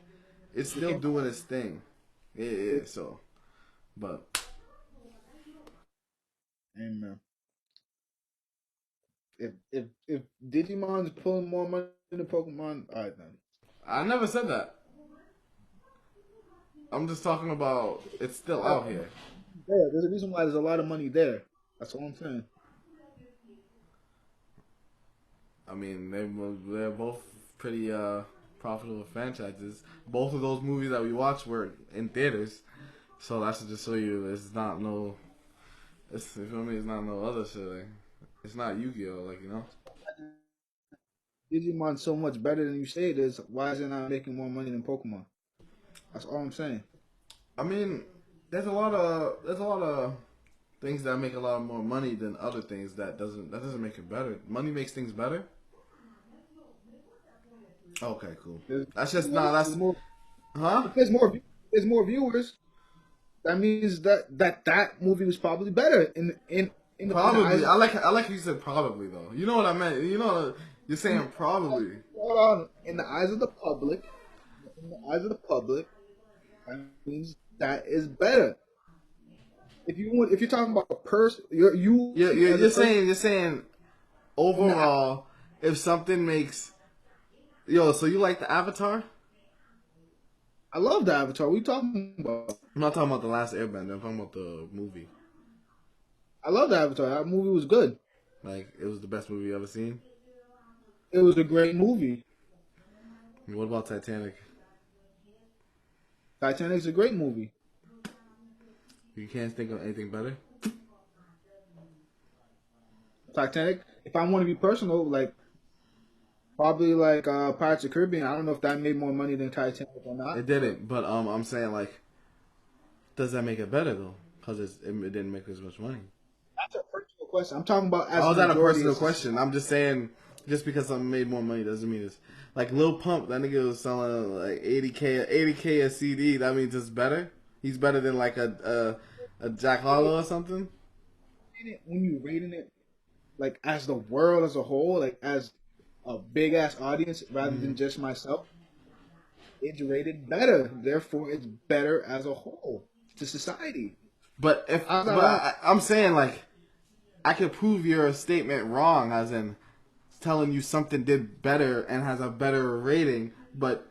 Speaker 1: it's
Speaker 2: It
Speaker 1: still
Speaker 2: came
Speaker 1: doing its thing. Yeah.
Speaker 2: out.
Speaker 1: So, but
Speaker 2: And if Digimon's pulling more money than Pokemon, all right then.
Speaker 1: I never said that. I'm just talking about it's still
Speaker 2: Uh,
Speaker 1: out here.
Speaker 2: Yeah, there's a reason why there's a lot of money there. That's all I'm saying.
Speaker 1: I mean, they're both pretty profitable franchises. Both of those movies that we watched were in theaters, so that should just show you it's not no. It's you feel me? It's not no other shit. Like, it's not Yu-Gi-Oh. Like you know.
Speaker 2: Digimon's so much better than you say it is. Why is it not making more money than Pokemon? That's all I'm saying.
Speaker 1: I mean, there's a lot of things that make a lot more money than other things that doesn't make it better. Money makes things better. Okay, cool.
Speaker 2: There's,
Speaker 1: That's just nah.
Speaker 2: there's
Speaker 1: That's
Speaker 2: more.
Speaker 1: huh?
Speaker 2: If there's more viewers, that means that movie was probably better in the eyes
Speaker 1: Probably.
Speaker 2: of
Speaker 1: I like how you said probably though. You know what I meant. You know you're
Speaker 2: in,
Speaker 1: saying probably.
Speaker 2: in the eyes of the public. In the eyes of the public, that means that is better. If you're talking about a person, you as a person
Speaker 1: You're saying
Speaker 2: in the
Speaker 1: overall, if something makes yo, so you like the Avatar?
Speaker 2: I love the Avatar. What are you talking about?
Speaker 1: I'm not talking about the last Airbender. I'm talking about the movie.
Speaker 2: I love the Avatar. That movie was good.
Speaker 1: Like it was the best movie you ever seen.
Speaker 2: It was a great movie.
Speaker 1: What about Titanic?
Speaker 2: Titanic's a great movie.
Speaker 1: You can't think of anything better.
Speaker 2: Titanic. If I want to be personal, like probably like Pirates of the Caribbean. I don't know if that made more money than Titanic or not.
Speaker 1: It
Speaker 2: But
Speaker 1: didn't, but I'm saying like, does that make it better though? Because it didn't make as much money.
Speaker 2: that's a personal question. I'm talking about as
Speaker 1: How
Speaker 2: a
Speaker 1: is that a
Speaker 2: majority
Speaker 1: personal
Speaker 2: of
Speaker 1: question? I'm just saying, just because something made more money doesn't mean it's like Lil Pump. That nigga was selling like 80K a CD. That means it's better. He's better than like a Jack Harlow or something.
Speaker 2: when you rating it like as the world as a whole, like as a big ass audience rather than just myself, it's rated better. Therefore, it's better as a whole to society. I'm not.
Speaker 1: I'm saying like I could prove your statement wrong, as in telling you something did better and has a better rating, but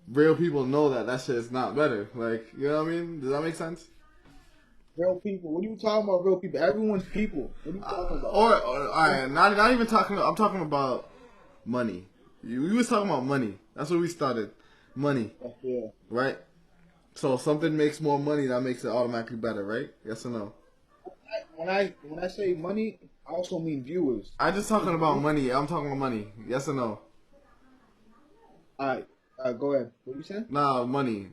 Speaker 1: real people know that shit is not better. Like you know what I mean? Does that make sense?
Speaker 2: Real people. What are you talking about? Real people. Everyone's people. What are you talking about?
Speaker 1: Or all right, not even talking. I'm talking about money. You was talking about money. That's where we started. Money,
Speaker 2: Yeah.
Speaker 1: right? So something makes more money, that makes it automatically better, right? Yes or no?
Speaker 2: When I say money, I also mean viewers.
Speaker 1: I'm just talking about money. I'm talking about money. Yes or no?
Speaker 2: All right. Go ahead. What you saying?
Speaker 1: Nah, money.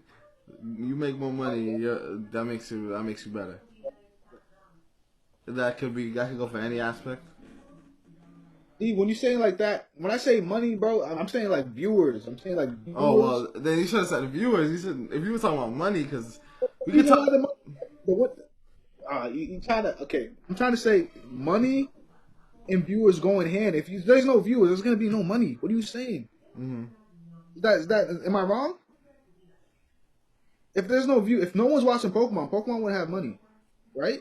Speaker 1: You make more money. That makes you better. That could go for any aspect.
Speaker 2: See, when you say like that, when I say money, bro, I'm saying like viewers. I'm saying like
Speaker 1: Oh
Speaker 2: viewers.
Speaker 1: well, then you should have said viewers. You should if you were talking about money, because we could
Speaker 2: People
Speaker 1: talk.
Speaker 2: are the money. But what? You trying to? Okay, I'm trying to say money and viewers go in hand. There's no viewers, there's gonna be no money. What are you saying?
Speaker 1: Hmm.
Speaker 2: Is that? Am I wrong? If there's no view, if no one's watching Pokemon, Pokemon would have money, right?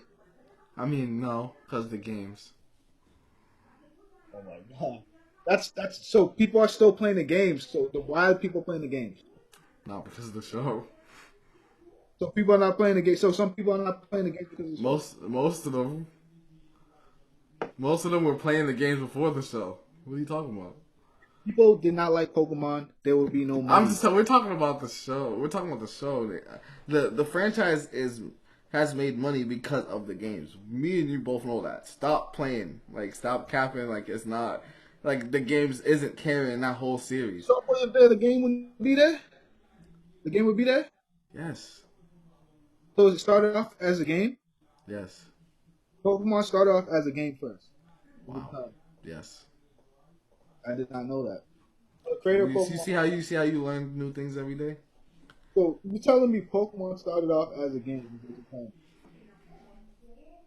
Speaker 1: I mean, no, because the games.
Speaker 2: Oh my god. That's so people are still playing the games. So why are people playing the games?
Speaker 1: Not because of the show.
Speaker 2: So people are not playing the game. So some people are not playing the game because of the show.
Speaker 1: Most of them were playing the games before the show. What are you talking about?
Speaker 2: People did not like Pokemon. There would be no
Speaker 1: I'm
Speaker 2: money.
Speaker 1: just we're talking about the show. We're talking about the show. The franchise has made money because of the games. Me and you both know that. Stop playing. Like stop capping. Like it's not like the games isn't carrying that whole series.
Speaker 2: So if there, the game wouldn't be there. The game would be there.
Speaker 1: Yes.
Speaker 2: So it started off as a game.
Speaker 1: Yes.
Speaker 2: Pokemon started off as a game first.
Speaker 1: Wow. Yes.
Speaker 2: I did not know that. The creator of
Speaker 1: You
Speaker 2: Pokemon.
Speaker 1: see how you learn new things every day.
Speaker 2: So you're telling me Pokemon started off as a game?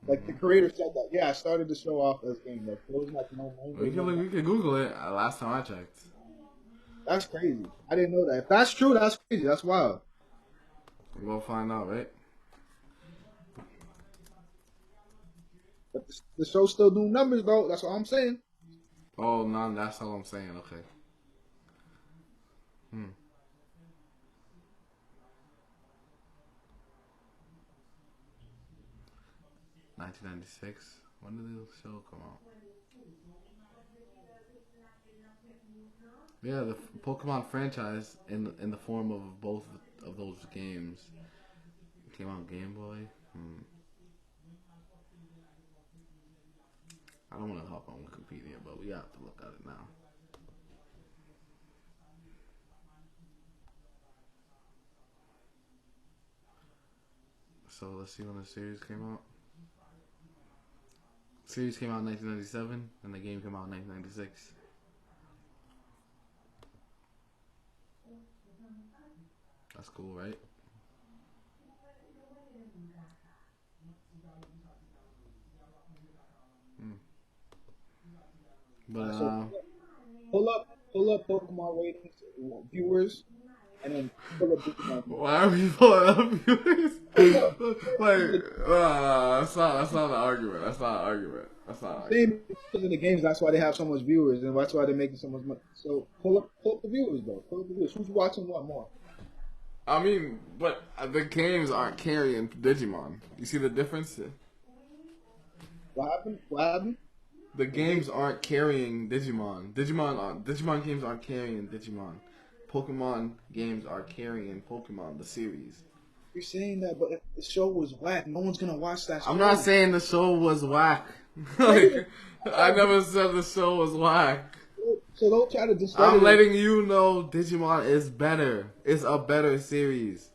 Speaker 2: Like the creator said that. Yeah, I started the show off as a game. Like there was like no name.
Speaker 1: We can Google it. Last time I checked.
Speaker 2: That's crazy. I didn't know that. If that's true, that's crazy. That's wild.
Speaker 1: We'll find out, right?
Speaker 2: But the show's still doing numbers though. That's what I'm saying.
Speaker 1: Oh no, that's all I'm saying. Okay. 1996. When did the show come out? Yeah, the Pokemon franchise in the form of both of those games came out Game Boy. I don't want to hop on Wikipedia, but we have to look at it now. So let's see when the series came out. The series came out in 1997, and the game came out in 1996. That's cool, right? But
Speaker 2: Pull up Pokemon ratings, viewers, and then pull up Digimon.
Speaker 1: why are we pulling up viewers? Like, that's not an argument. That's not an argument. That's not an argument.
Speaker 2: Same because of the games. That's why they have so much viewers, and that's why they're making so much money. So pull up the viewers though. Pull up the viewers. Who's watching what more?
Speaker 1: I mean, but the games aren't carrying Digimon. You see the difference?
Speaker 2: What happened? What happened?
Speaker 1: The games aren't carrying Digimon. Digimon games aren't carrying Digimon. Pokemon games are carrying Pokemon, the series.
Speaker 2: You're saying that, but if the show was whack, no one's gonna watch that.
Speaker 1: I'm not saying the show was whack. Like, I never said the show was whack.
Speaker 2: So don't try to discredit.
Speaker 1: I'm letting you know Digimon is better. It's a better series.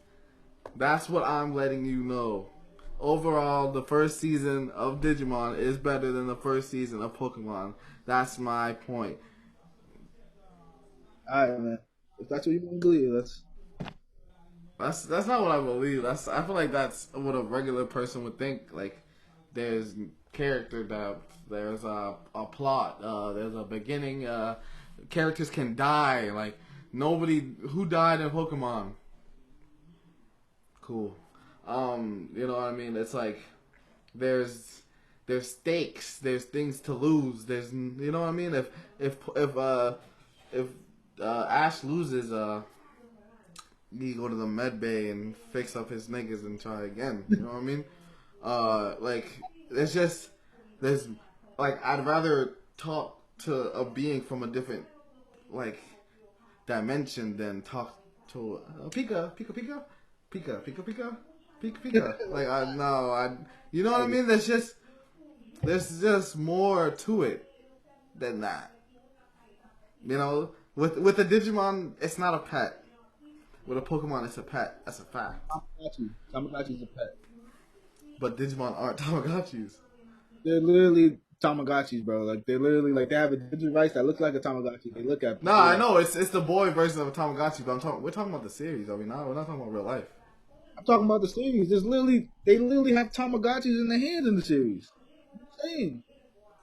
Speaker 1: That's what I'm letting you know. Overall, the first season of Digimon is better than the first season of Pokemon. That's my point.
Speaker 2: Alright, man. If that's what you want to believe,
Speaker 1: That's not what I believe. I feel like that's what a regular person would think. Like, there's character depth, there's a plot, there's a beginning. Characters can die. Like nobody who died in Pokemon. Cool. You know what I mean? It's like there's stakes. There's things to lose. There's you know what I mean? If Ash loses, he go to the med bay and fix up his niggas and try again. You know what I mean? Like there's like I'd rather talk to a being from a different like dimension than talk to Pika. Like you know what I mean? There's just more to it than that. You know, with a Digimon, it's not a pet. With a Pokemon, it's a pet. That's a fact.
Speaker 2: Tamagotchi's a pet.
Speaker 1: But Digimon aren't Tamagotchis.
Speaker 2: They're literally Tamagotchis, bro. Like they're literally like they have a Digivice that looks like a Tamagotchi. They look at.
Speaker 1: Nah, I know it's the boy version of a Tamagotchi, but we're talking about the series. We're not talking about real life.
Speaker 2: I'm talking about the series. They literally have Tamagotchis in their hands in the series.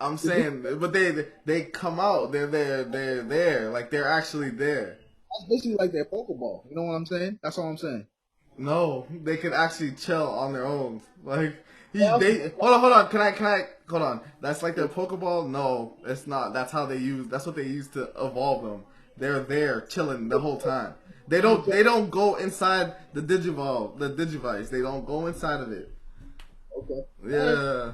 Speaker 1: I'm saying, but they come out. They're there. Like they're actually there.
Speaker 2: That's basically like their Pokeball. You know what I'm saying? That's all I'm saying.
Speaker 1: No, they can actually chill on their own. Like
Speaker 2: Well,
Speaker 1: they hold on. Can I hold on? That's like their Pokeball. No, it's not. That's how they use. That's what they use to evolve them. They're there chilling the whole time. They don't go inside the Digivolve, the Digivice. They don't go inside of it.
Speaker 2: okay. All
Speaker 1: Yeah.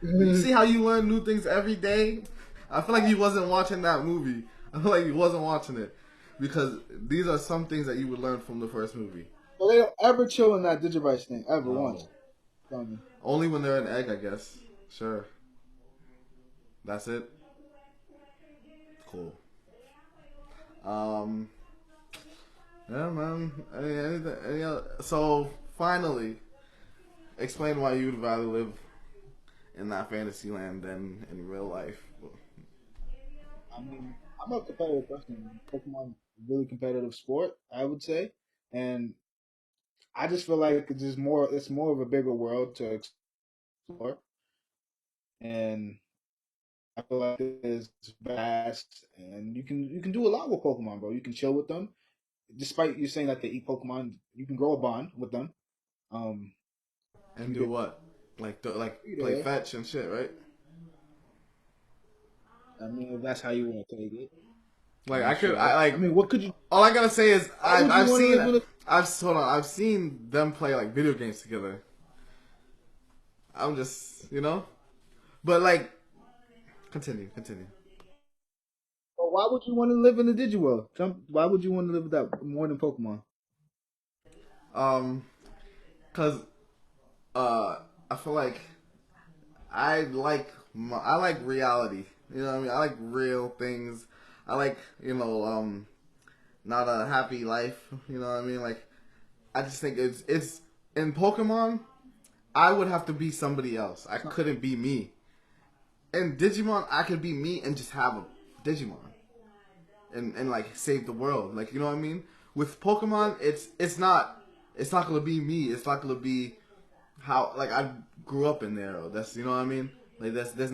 Speaker 1: You
Speaker 2: right.
Speaker 1: see how you learn new things every day? I feel like you wasn't watching that movie. I feel like you wasn't watching it because these are some things that you would learn from the first movie.
Speaker 2: So they don't ever chill in that Digivice thing ever once.
Speaker 1: No,
Speaker 2: Tell me.
Speaker 1: only when they're an egg, I guess. Sure, that's it. Cool. Um, yeah, man. So finally, explain why you'd rather live in that fantasy land than in real life.
Speaker 2: I mean, I'm a competitive person. Pokemon is a really competitive sport, I would say, and I just feel like it's just more. It's more of a bigger world to explore, and I feel like it's vast, and you can do a lot with Pokemon, bro. You can chill with them, despite you saying that they eat Pokemon. You can grow a bond with them. Um,
Speaker 1: And
Speaker 2: you
Speaker 1: do
Speaker 2: can
Speaker 1: what? Like
Speaker 2: be
Speaker 1: play
Speaker 2: there.
Speaker 1: fetch and shit, right?
Speaker 2: I mean, if that's how you want to take it,
Speaker 1: Like
Speaker 2: I'm
Speaker 1: I could,
Speaker 2: sure.
Speaker 1: I
Speaker 2: I
Speaker 1: like.
Speaker 2: mean, what could you?
Speaker 1: All I gotta say is
Speaker 2: Why would you
Speaker 1: I've
Speaker 2: want to
Speaker 1: seen
Speaker 2: live in a?
Speaker 1: I've seen them play like video games together. I'm just but like continue.
Speaker 2: Or why would you want to live in the Digiworld? Why would you want to live with that more than Pokemon?
Speaker 1: Um, cause uh, I feel like I like reality. You know what I mean? I like real things. I like not a happy life. You know what I mean? Like I just think it's in Pokemon. I would have to be somebody else. I couldn't be me. In Digimon, I could be me and just have a Digimon and like save the world. Like you know what I mean? With Pokemon, it's not gonna be me. It's not gonna be how like I grew up in there. That's you know what I mean. Like there's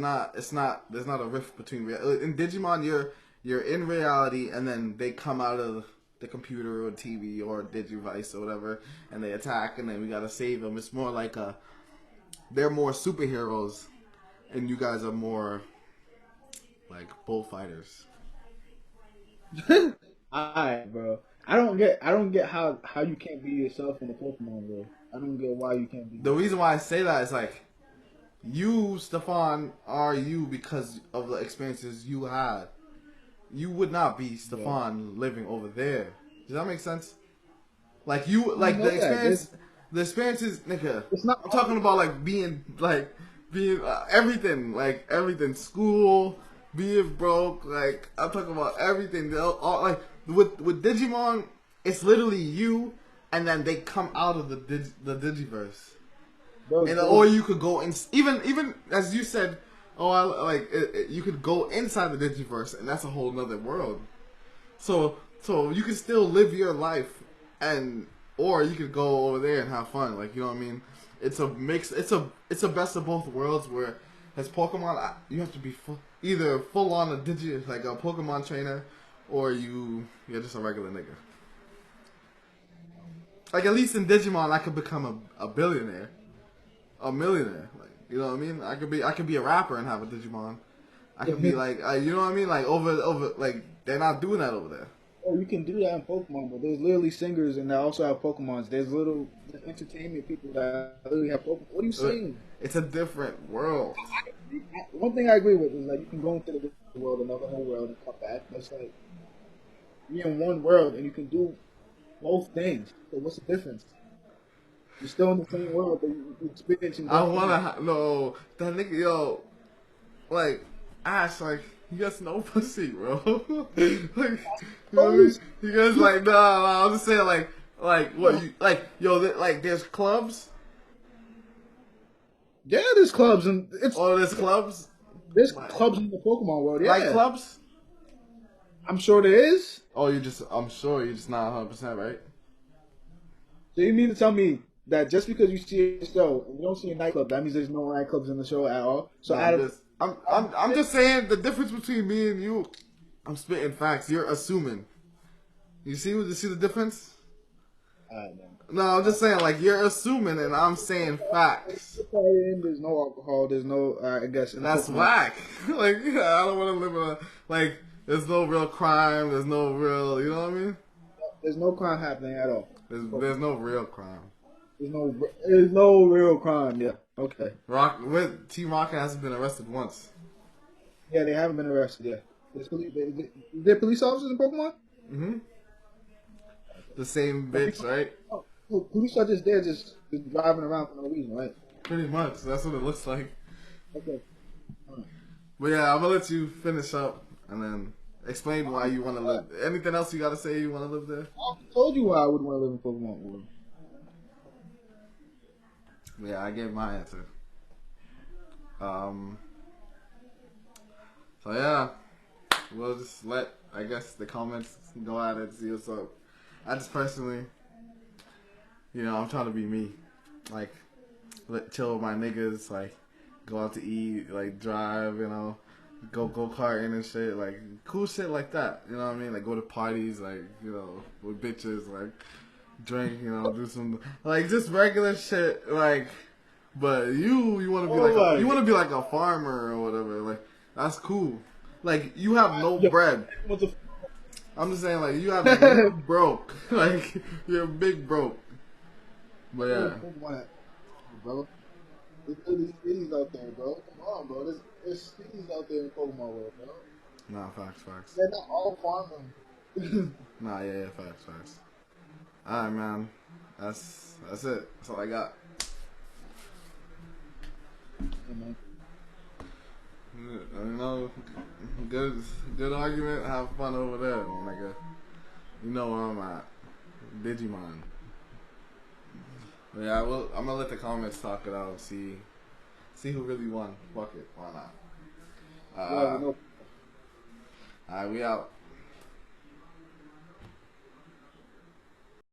Speaker 1: not a rift between in Digimon you're in reality and then they come out of the computer or TV or Digivice or whatever and they attack and then we gotta save them. It's more like they're more superheroes and you guys are more like bullfighters.
Speaker 2: Alright, bro. I don't get how you can't be yourself in the Pokemon world. I don't get why you can't be
Speaker 1: The
Speaker 2: yourself.
Speaker 1: reason why I say that is like you, Stefan, are you because of the experiences you had. You would not be
Speaker 2: But
Speaker 1: Stefan living over there. Does that make sense? Like you,
Speaker 2: we
Speaker 1: like the
Speaker 2: know that.
Speaker 1: experience, the experiences, nigga.
Speaker 2: It's not
Speaker 1: I'm talking
Speaker 2: always
Speaker 1: about being everything, like everything, school, being broke. Like I'm talking about everything. Like with Digimon, it's literally you, and then they come out of the Digiverse.
Speaker 2: bro.
Speaker 1: And or you could go in even as you said, you could go inside the Digiverse, and that's a whole nother world. So you can still live your life, and or you could go over there and have fun. Like you know what I mean? It's a mix. It's a best of both worlds. Where as Pokemon, you have to be either full on a like a Pokemon trainer, or you're just a regular nigga. Like at least in Digimon, I could become a billionaire, a millionaire. Like you know what I mean? I could be a rapper and have a Digimon. I could be like you know what I mean? Like over like they're not doing that over there.
Speaker 2: oh, you can do that in Pokemon, but there's literally singers and they also have Pokemons. There's little entertainment people that literally have Pokemon. What are you saying?
Speaker 1: It's a different world.
Speaker 2: One thing I agree with is like you can go into the world, another whole world, and come back. But it's like you're in one world and you can do both things. So what's the difference? You're still in the same world, but you're experiencing
Speaker 1: I
Speaker 2: both things.
Speaker 1: wanna no that nigga yo like Ash like you got no pussy bro like you know what I mean?
Speaker 2: Always,
Speaker 1: You guys like nah I'm just saying like what you like yo like there's clubs
Speaker 2: yeah, there's clubs and it's
Speaker 1: or there's clubs
Speaker 2: there's
Speaker 1: like
Speaker 2: clubs in the Pokemon world. Yeah,
Speaker 1: nightclubs
Speaker 2: I'm sure there is.
Speaker 1: oh you just I'm sure you're just not 100% right.
Speaker 2: So you mean to tell me that just because you see a show and you don't see a nightclub, that means there's no nightclubs in the show at all? So
Speaker 1: No,
Speaker 2: out of
Speaker 1: I'm just saying the difference between me and you. I'm spitting facts. You're assuming. You see the difference?
Speaker 2: alright, man.
Speaker 1: No, I'm just saying, like, you're assuming and I'm saying facts.
Speaker 2: There's no alcohol. There's no, I guess.
Speaker 1: And that's
Speaker 2: Pokemon.
Speaker 1: whack. Like, I don't want to live in a, like, there's no real crime, there's no real, you know what I mean?
Speaker 2: There's no crime happening at all.
Speaker 1: There's no real crime.
Speaker 2: There's no real crime. Yeah. Okay.
Speaker 1: Team Rocket hasn't been arrested once.
Speaker 2: Yeah, they haven't been arrested yet. Is there police officers in Pokemon?
Speaker 1: Mm-hmm. The same bitch, right?
Speaker 2: Oh, police are just there, just driving around for no reason, right?
Speaker 1: Pretty much. That's what it looks like.
Speaker 2: Okay.
Speaker 1: But yeah, I'm gonna let you finish up and then explain why you want to live. Anything else you gotta say you want to live there?
Speaker 2: I told you why I would want to live in Pokemon world.
Speaker 1: Yeah, I gave my answer. So yeah, we'll just let, I guess, the comments go at it, see what's up. I just personally, I'm trying to be me. Like, chill with my niggas, like, go out to eat, like, drive, go karting and shit, like, cool shit like that. You know what I mean? Like, go to parties, like, with bitches, like, drink, do some, like, just regular shit, like, but you want to be you want to be like a farmer or whatever, like, that's cool. Like, you have no bread. I'm just saying, like, you have no broke. Like, you're big broke. But yeah.
Speaker 2: Bro. There's really cities out there, bro. Come on, bro. There's cities out there in Pokemon world, bro.
Speaker 1: Nah, facts.
Speaker 2: They're not all farming.
Speaker 1: Nah, yeah, facts. Alright, man. That's it. That's all I got.
Speaker 2: Mm-hmm.
Speaker 1: Good argument. Have fun over there, nigga. You know where I'm at. Digimon. But yeah, I'm gonna let the comments talk it out. See who really won. Fuck it. Why not? Alright, we out.